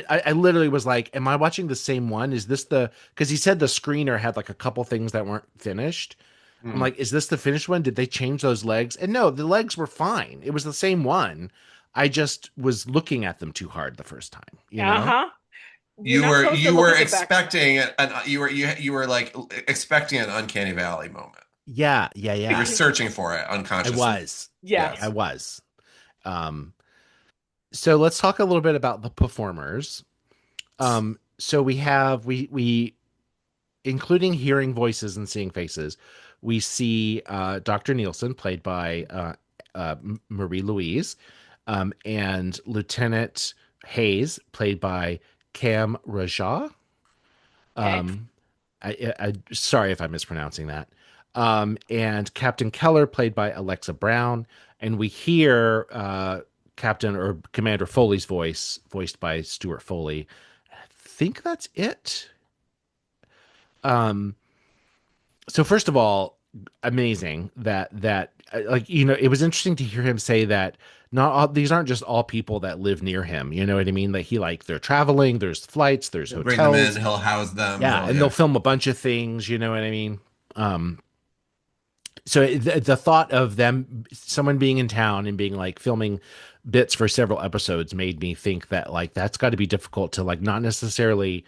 I literally was like, "Am I watching the same one? Is this the?" Because he said the screener had like a couple things that weren't finished. I'm Hmm. like, "Is this the finished one? Did they change those legs?" And no, the legs were fine. It was the same one. I just was looking at them too hard the first time, you know? Uh-huh. You're You not were supposed to you look were at the back. expecting you were like expecting an uncanny valley moment. Yeah, yeah, You were yeah. searching for it I unconsciously. was. I Yes. Yes. was. Um, so let's talk a little bit about the performers. So we including hearing voices and seeing faces, we see Dr. Nielsen, played by Marie Louise, and Lieutenant Hayes, played by Cam Rajah. Okay. Sorry if I'm mispronouncing that. And Captain Keller, played by Alexa Brown, and we hear Captain or Commander Foley's voice, voiced by Stuart Foley. I think that's it. Um, so first of all, amazing that like it was interesting to hear him say that not all these aren't just all people that live near him. You know what I mean? Like they're traveling. There's flights. There's He'll bring them in, hotels. he'll house them, Yeah, he'll and they'll film a bunch of things. You know what I mean? Um, so the thought of someone being in town and being like filming bits for several episodes made me think that like that's got to be difficult to like not necessarily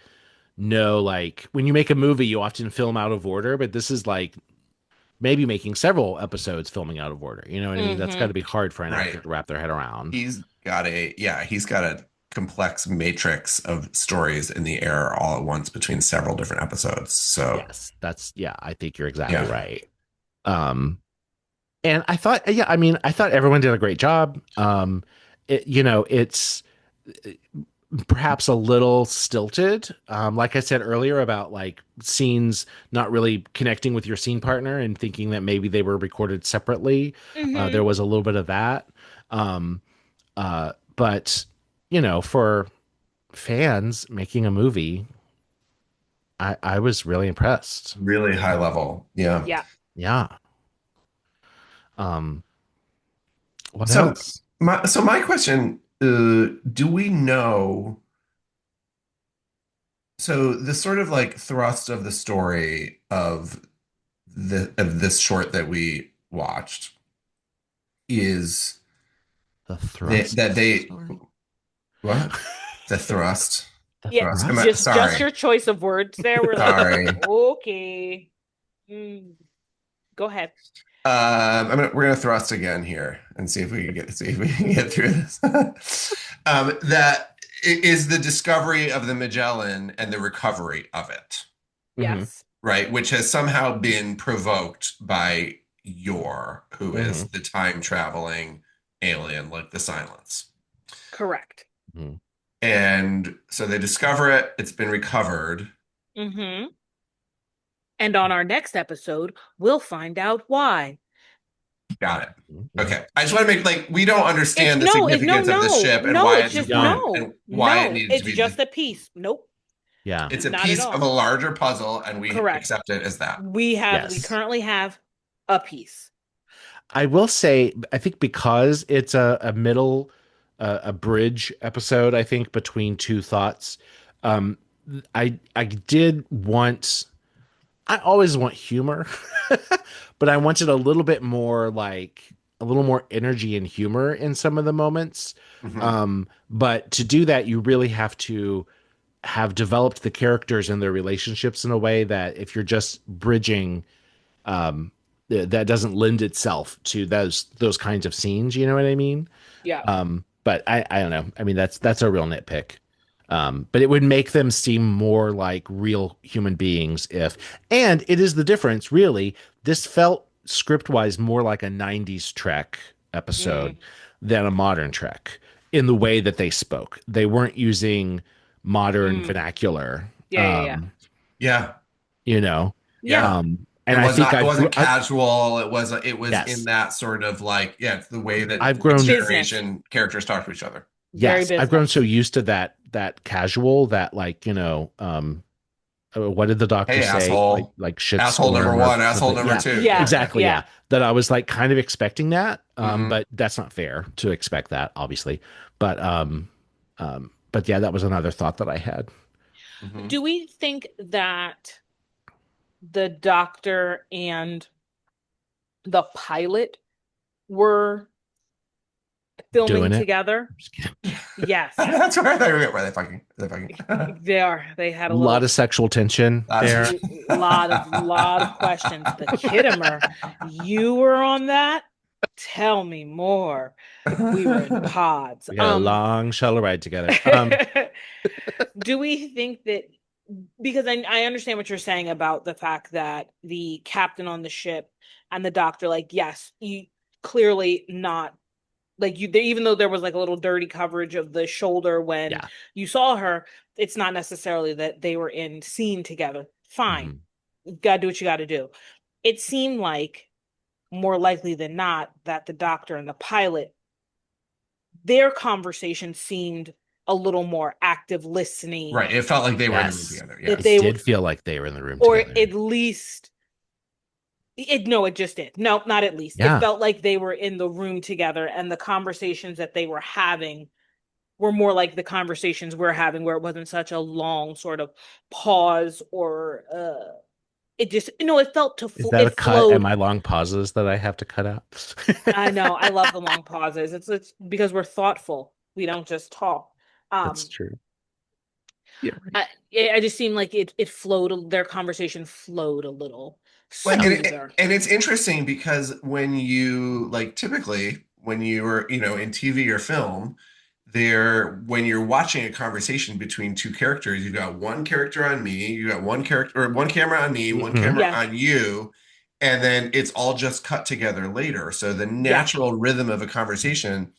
know like when you make a movie you often film out of order, but this is like maybe making several episodes filming out of order. You know what I mean? That's got Mm-hmm. to be hard for an actor right. to wrap their head around. He's got a complex matrix of stories in the air all at once between several different episodes. So Yes, yeah, I think you're exactly yeah, right. Um, and I thought, yeah, I mean, I thought everyone did a great job. It's perhaps a little stilted. Like I said earlier about like scenes not really connecting with your scene partner and thinking that maybe they were recorded separately. There Mm-hmm. was a little bit of that. Um, but for fans making a movie, I was really impressed. really high level. Yeah. Yeah. Yeah. Um, what So else? my question, do we know? So the sort of like thrust of the story of this short that we watched is The thrust that of the they story? what the thrust The Yeah. thrust. Am I, thrust? Just sorry, your choice of words there. We're like, sorry. okay. Go ahead. We're gonna thrust again here and see if we can get through this. That is the discovery of the Magellan and the recovery of it, Hmm. Yes. right? Which has somehow been provoked by Yor, who Hmm. is the time traveling alien like the Silence. Correct. Hmm. And so they discover it, it's been recovered. Mm-hmm. And on our next episode, we'll find out why. Got it. Hmm. Okay. I just want to make like we don't It's understand the no, it's no, significance of this no, ship and no, why it's it's We just don't. important no, and why it no, needed to it's be. just a piece. Nope, Yeah. It's a not at piece of a all. larger puzzle, and we Correct. accept it as that. We Yes. currently have a piece. I will say, I think because it's a middle, a bridge episode, I think between two thoughts. Um, I did want. I always want humor, but I wanted a little bit more like a little more energy and humor in some of the moments. Mhm. But to do that, you really have to have developed the characters and their relationships in a way that if you're just bridging, that doesn't lend itself to those kinds of scenes. You know what I mean? Yeah. But I don't know. I mean, that's a real nitpick. But it would make them seem more like real human beings and it is the difference, really. This felt script wise more like a 90s Trek episode. Mm. than a modern Trek in the way that they spoke. They weren't using modern Mm. vernacular. Yeah. Yeah. You know, Yeah. and It wasn't casual. It was in yes, that sort of like, yeah, it's the way that I've next grown, Business. generation characters talk to each other. Very yes, I've grown business. so used to that casual, that like, what did the doctor Hey, say? asshole. Like Asshole number shitstorm or one, asshole something. number Yeah, two. Yeah. Yeah. exactly. Yeah. Yeah. That I was like kind of expecting that. Mhm. But that's not fair to expect that, obviously. But yeah, that was another thought that I had. Mhm. Do we think that the doctor and the pilot were filming Doing it. together? Just kidding. Yes, That's where they were. Were they fucking? Are they fucking? they are. They had A a lot little of sexual tension there. lot of questions. The Kittimer, you were on that? Tell me more. We were in pods. We had a long shuttle ride together. Do we think that, because I understand what you're saying about the fact that the captain on the ship and the doctor, like, yes, you clearly not like you, even though there was like a little dirty coverage of the shoulder when Yeah. you saw her, it's not necessarily that they were in scene together. Fine. Mhm. You gotta do what you gotta do. It seemed like more likely than not that the doctor and the pilot, their conversation seemed a little more active listening. Right. It felt like they were in the room Yes. together. That It Yes. they did feel like they were in the room or together. at least it just did. No, not at least. It Yeah. felt like they were in the room together, and the conversations that they were having were more like the conversations we're having, where it wasn't such a long sort of pause or it just, it felt Is that a it cut? Am flowed. I long pauses that I have to cut out? I know. I love the long pauses. It's because we're thoughtful. We don't just talk. That's Um, true. Yeah. I just seemed like it flowed. Their conversation flowed a little Well, smoother. and it's interesting because when you like typically when you were, in TV or film, when you're watching a conversation between two characters, you've got one character on me, you got one character or one camera on me, one Mhm. camera Yeah. on you, and then it's all just cut together later. So the Yeah. natural rhythm of a conversation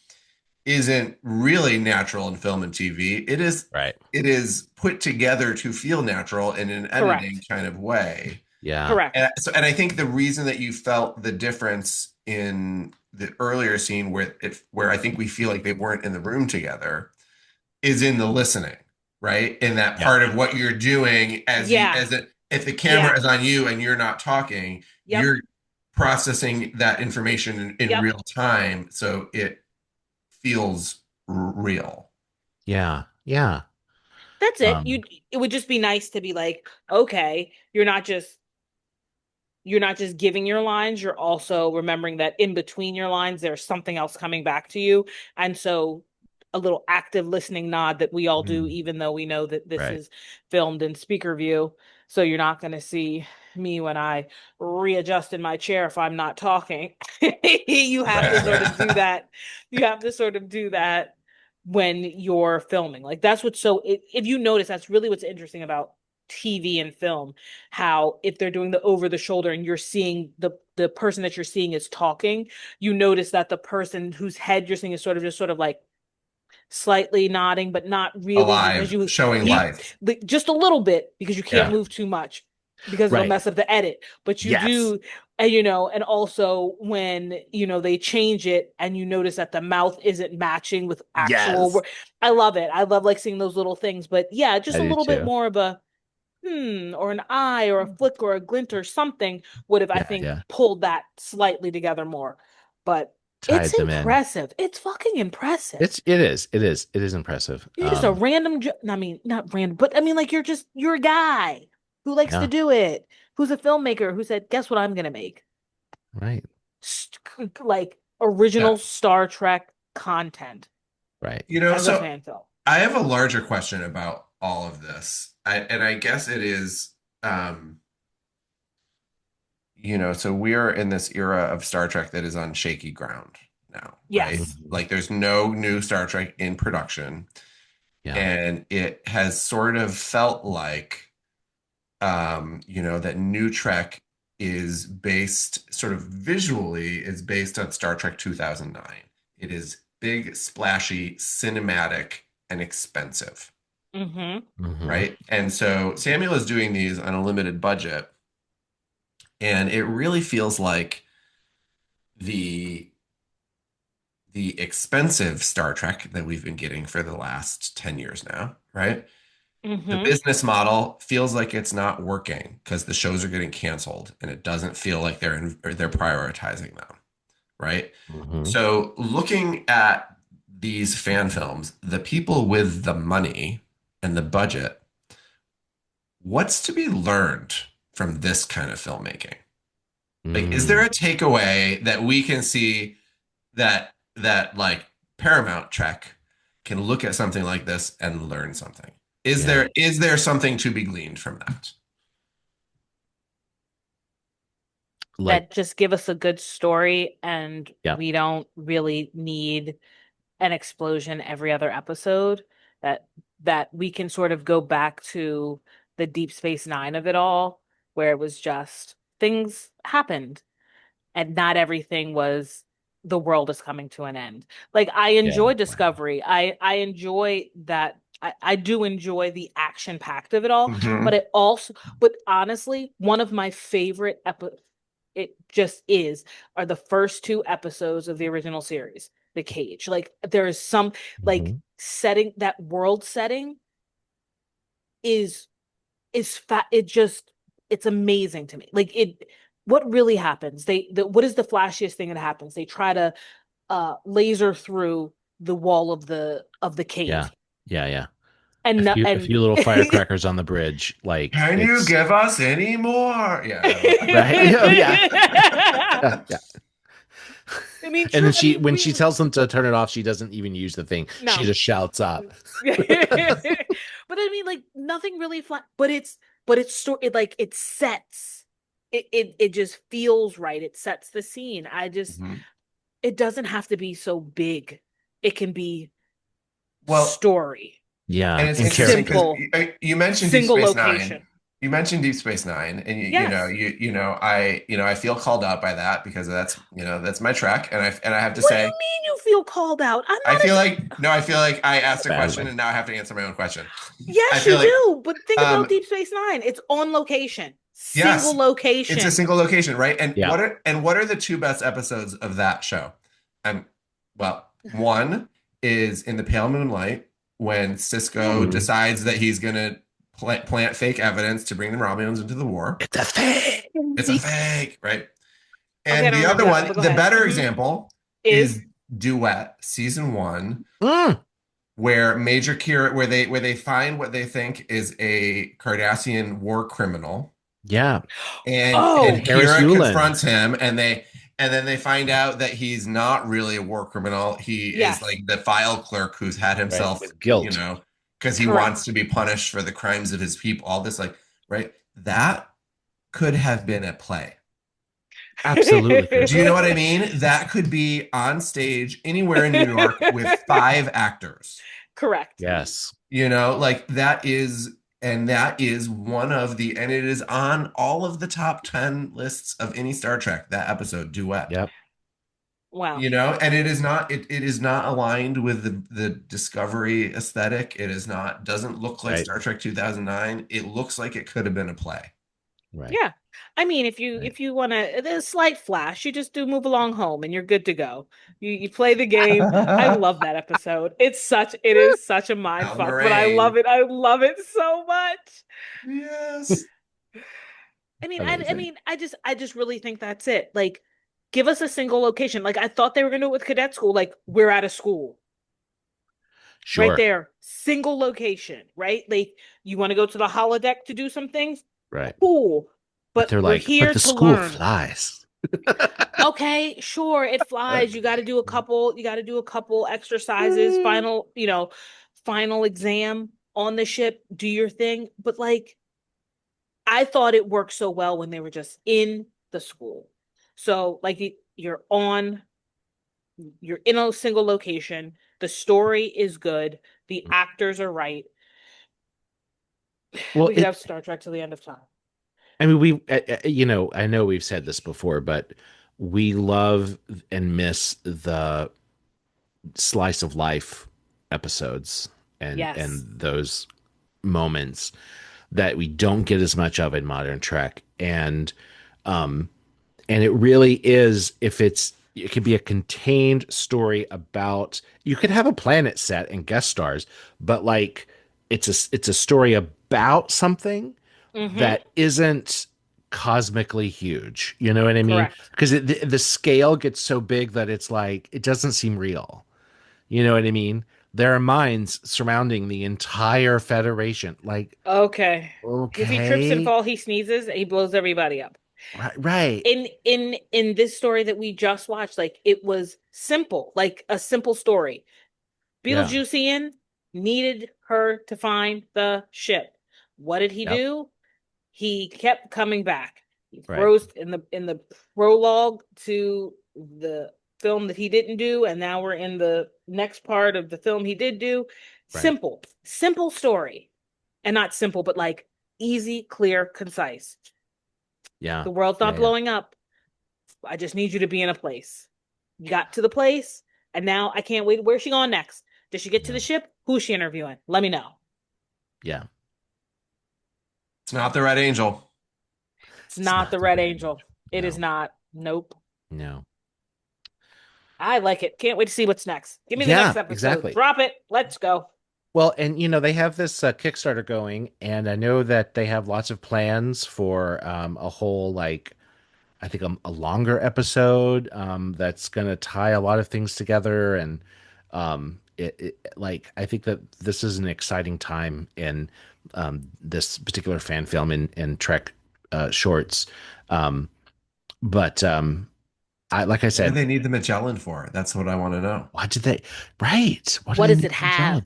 isn't really natural in film and TV. Right. It is put together to feel natural in an editing Correct. kind of way. Yeah. Correct. And I think the reason that you felt the difference in the earlier scene where I think we feel like they weren't in the room together is in the listening, right? In that Yeah. part of what you're doing if the camera Yeah. is on you and you're not talking, Yep. you're processing that information in Yep. real time, so it feels real. Yeah. Yeah. That's it. Um, It would just be nice to be like, okay, you're not just giving your lines, you're also remembering that in between your lines there's something else coming back to you. And so a little active listening nod that we all do, mm, even though we know that this right. is filmed in speaker view. So you're not going to see me when I readjust in my chair if I'm not talking. You have to sort of do that. You have to sort of do that when you're filming. Like that's what's if you notice, that's really what's interesting about TV and film, how if they're doing the over the shoulder and you're seeing the person that you're seeing is talking, you notice that the person whose head you're seeing is sort of like slightly nodding, but not really, because Alive, showing you life. like, just a little bit, because you can't Yeah. move too much because it'll Right. mess up the edit. But you Yes. do, and also when they change it and you notice that the mouth isn't matching with actual Yes. I love it. I love like seeing those little things. But yeah, just I a do little bit too. more of a or an eye or a flick or a glint or something would have, I Yeah. think, Yeah. pulled that slightly together more. But Tied it's them in. impressive. It's fucking impressive. It is impressive. You're just a random, I mean, not random, but I mean, like, you're a guy who likes Yeah. to do it, who's a filmmaker who said, guess what I'm gonna make? Right. Like original Yeah. Star Trek content Right. as a So fan film. I have a larger question about all of this. And I guess it is, so we are in this era of Star Trek that is on shaky ground now, right? Yes. Like there's no new Star Trek in production. Yeah. And it has sort of felt like, that new Trek is based on Star Trek 2009. It is big, splashy, cinematic, and expensive, Mm-hmm. Mhm. right? And so Samuel is doing these on a limited budget, and it really feels like the the expensive Star Trek that we've been getting for the last 10 years now, right? The Mm-hmm. business model feels like it's not working because the shows are getting canceled and it doesn't feel like they're prioritizing them, right? Mhm. So looking at these fan films, the people with the money and the budget, what's to be learned from this kind of filmmaking? Like, is there Mm. a takeaway that we can see that like Paramount Trek can look at something like this and learn something? Yeah. Is there something to be gleaned from that? Like, That just give us a good story, and yeah. we don't really need an explosion every other episode. That we can sort of go back to the Deep Space Nine of it all, where it was just things happened and not everything was the world is coming to an end. Like I Yeah. enjoy Discovery. I enjoy that. I do enjoy the action packed of it all, but Mhm. it also, but honestly, one of my favorite it just is are the first two episodes of the original series, The Cage. Like there is some like Mhm. setting that world setting is it just it's amazing to me. Like it what really happens? What is the flashiest thing that happens? They try to laser through the wall of the Yeah. cage. Yeah. Yeah. And A few little firecrackers on the bridge, like Can you it's give us any more? Yeah, I love that. right. Oh, yeah. Yeah. Yeah. I mean, And then true. I she, mean, when she really, tells them to turn it off, she doesn't even use the thing. She no. just shouts up. But I mean, like nothing really flat. But it's it like it sets. It just feels right. It sets the scene. Mhm. It doesn't have to be so big. It can be Well, story, and Yeah. it's And interesting because simple, you mentioned Deep single Space Nine. location. You mentioned Deep Space Nine, and Yes. I feel called out by that because that's my track, and I have to What do you say mean you feel called out? I'm I not feel as like no, I feel like I asked a bad question way. and now I have to answer my own question. I yes, feel you like do. But think about um Deep Space Nine. It's on location, single yes, it's a location. single location, right? And Yeah. what are the two best episodes of that show? Um, well, one is in the pale moonlight when Cisco Mhm. decides that he's gonna plant fake evidence to bring the Romulans into the war. It's a thing. It's a fake, right? Okay, I And don't the remember other that one, one, but go the ahead. better example is Is Duet, season one, Mm. where Major Kira, where they find what they think is a Cardassian war criminal, Yeah. and oh Harris Kira Yulin. confronts him, and then they find out that he's not really a war criminal. He is yes, like the file clerk who's had Right. himself, With guilt. because he wants correct. to be punished for the crimes of his people. All this, like, right? That could have been a play. Absolutely could have Do you been. know what I mean? That could be on stage anywhere in New York with five actors. Correct. Yes. Like that is one of the, and it is on all of the top 10 lists of any Star Trek, that episode, Duet. Yep. Wow. And it is not aligned with the Discovery aesthetic. It is not, doesn't look like Right. Star Trek 2009. It looks like it could have been a play. Right. Yeah. I mean, Right. if you want to, there's a slight flash, you just do move along home and you're good to go. You play the game. I love that episode. It is such a mind Al fuck, but I Moraine. love it. I love it so much. Yes. I Amazing. mean, I just really think that's it. Like, give us a single location. Like I thought they were gonna do it with cadet school. Like we're out of school. Right Sure. there, single location, right? Like you want to go to the holodeck to do some things, Right. cool. But But they're we're like, but here the to school learn. flies. Okay, sure, it flies. You got to do a couple exercises, Mm. final exam on the ship, do your thing. But like, I thought it worked so well when they were just in the school. So like you're in a single location. The story is good. The actors are right. Well, We could have Star Trek till the end of time. I mean, I know we've said this before, but we love and miss the slice of life episodes and Yes. those moments that we don't get as much of in modern Trek. Um and it really is, if it could be a contained story about, you could have a planet set and guest stars, but like it's a story about something Mm-hmm. that isn't cosmically huge. You know what I mean? Correct. Because the scale gets so big that it's like it doesn't seem real. You know what I mean? There are minds surrounding the entire Federation. Like, Okay. If he trips and okay, fall, he sneezes, he blows everybody up. right, right, In this story that we just watched, like it was simple, like a simple story. yeah, Beetlejuicean needed her to find the ship. What did he yep, do? He kept coming back. He right, throws in the prologue to the film that he didn't do, and now we're in the next part of the film he did do. right, Simple story, and not simple, but like easy, clear, concise. yeah, The world's yeah, not yeah, blowing up. I just need you to be in a place. You got to the place, and now I can't wait. Where's she going next? Does she get to yeah, the ship? Who's she interviewing? Let me know. yeah. It's not the Red Angel. It's It's not not the the Red Red Angel. Angel. It is No, not. Nope. no. I like it. Can't wait to see what's next. Give me the next Yeah, episode. exactly. Drop it. Let's go. Well, and they have this Kickstarter going, and I know that they have lots of plans for a whole, like, I think a longer episode that's going to tie a lot of things together, and like, I think that this is an exciting time in this particular fan film and Trek shorts. Um, but I like I What do said, they need the Magellan for? That's what I want to know. what did they? Right? What do What they does need it have? Magellan?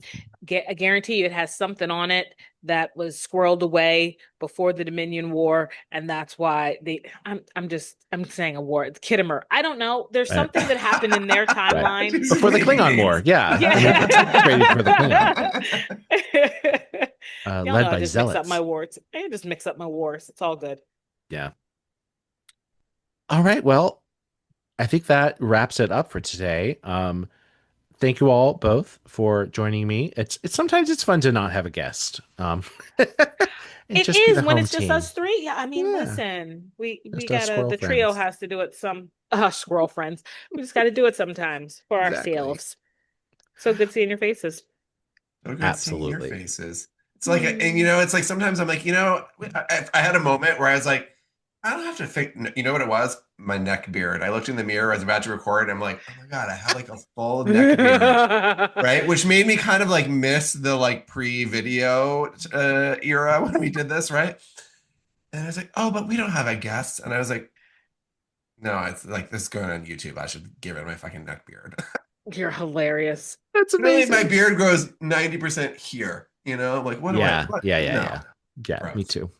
I guarantee you it has something on it that was squirreled away before the Dominion War, and that's why I'm saying a war. It's Kittimer. I don't know. There's Right, something that happened in their right. timeline. Just Before the naming Klingon War, names. yeah, they had Yeah. disintegrated for the Klingons, Y'all led know I by just mix up my zealots. wars. I just mix up my wars. It's all good. Yeah. All right. Well, I think that wraps it up for today. Thank you all both for joining me. It's sometimes it's fun to not have a guest, and It just be is the when home it's just us team. three. Yeah, I mean, Yeah, listen, we just us gotta squirrel the trio friends. has to do it some squirrel friends. We just gotta do it sometimes for Exactly. ourselves. So good seeing your faces. So good seeing your Absolutely. faces. It's like, and Hmm. it's like sometimes I'm like, I had a moment where I was like, I don't have to fix. You know what it was? My neck beard. I looked in the mirror. I was about to record. And I'm like, oh my god, I have like a full neck beard, right? Which made me kind of like miss the like pre-video era when we did this, right? And I was like, oh, but we don't have a guest. And I was like, no, it's like this is going on YouTube. I should give it my fucking neck beard. You're hilarious. That's Really, my amazing. beard grows 90% here. Like, what do I, Yeah, what? yeah, yeah, No, yeah. Yeah, me gross. too.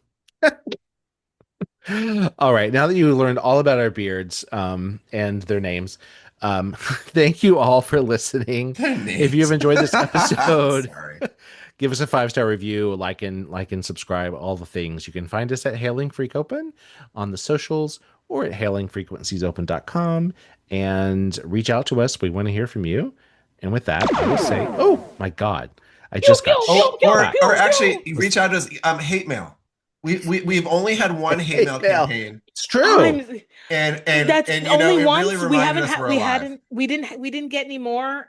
All right, now that you learned all about our beards and their names, thank you all for listening. Their If you have names. enjoyed this episode, Sorry. give us a 5-star review, like and subscribe, all the things. You can find us at Hailing Freak Open on the socials or at hailingfrequenciesopen.com and reach out to us. We want to hear from you. And with that, I will say, oh my God, I Pew just got pew pew Oh, pew or pew actually, pew. reach out to us. Hate mail. We've only had one hate hate mail mail. campaign, It's true. I'm and That's it only really once. We reminded haven't us had we're alive. we didn't get any more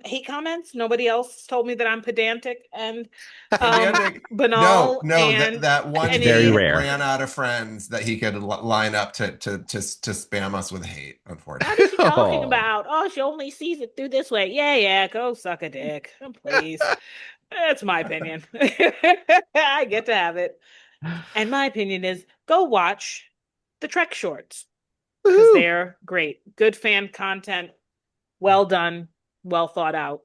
hate comments. Nobody else told me that I'm pedantic and Pedantic. No, banal no, that and that one It's very any dude rare. ran out of friends that he could line up to spam us with hate. what is she Unfortunately. talking Oh, about? Oh, she only sees it through this way. Yeah, yeah, go suck a dick. Please. That's my opinion. I get to have it. And my opinion is go watch the Trek shorts because woohoo. they're great. Good fan content. Well done. Well thought out.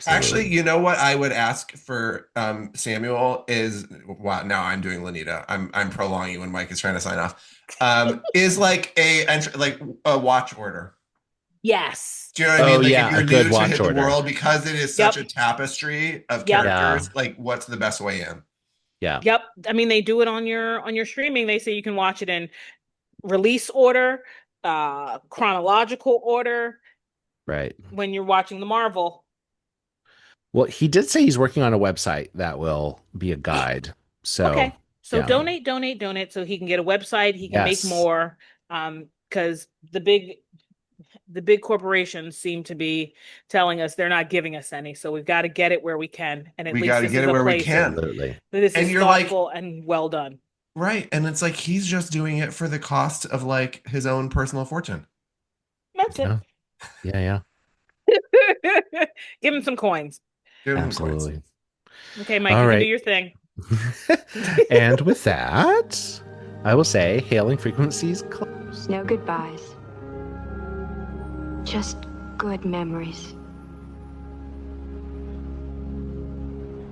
Actually, Absolutely. you know what I would ask for Samuel is, wow, now I'm doing Lanita. I'm prolonging when Mike is trying to sign off. Is like like a watch order. Yes. Do you know what I Oh mean? Like if yeah, you're a good new to watch Hit the order. World, because it is such Yep. a tapestry of Yep. Yeah, characters, like what's the best way in? yeah, Yep. I mean, they do it on your streaming. They say you can watch it in release order, chronological order. Right. when you're watching the Marvel. Well, he did say he's working on a website that will be a guide. So, Okay. So yeah. donate so he can get a website, he can make Yes. more. Because the big corporations seem to be telling us they're not giving us any. So we've got to get it where we can. And at We least got to this get is it a where we place can. Absolutely. that this And is you're like- thoughtful and well done. Right. And it's like he's just doing it for the cost of like his own personal fortune. That's Yeah. Yeah. it. Give him some coins. Give him coins. Absolutely. Okay, Mike, All you right. can do your thing. And with that, I will say hailing frequencies close. No goodbyes. Just good memories.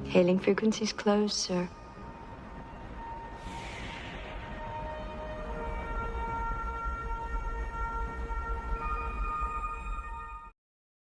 Hailing frequencies closed, sir.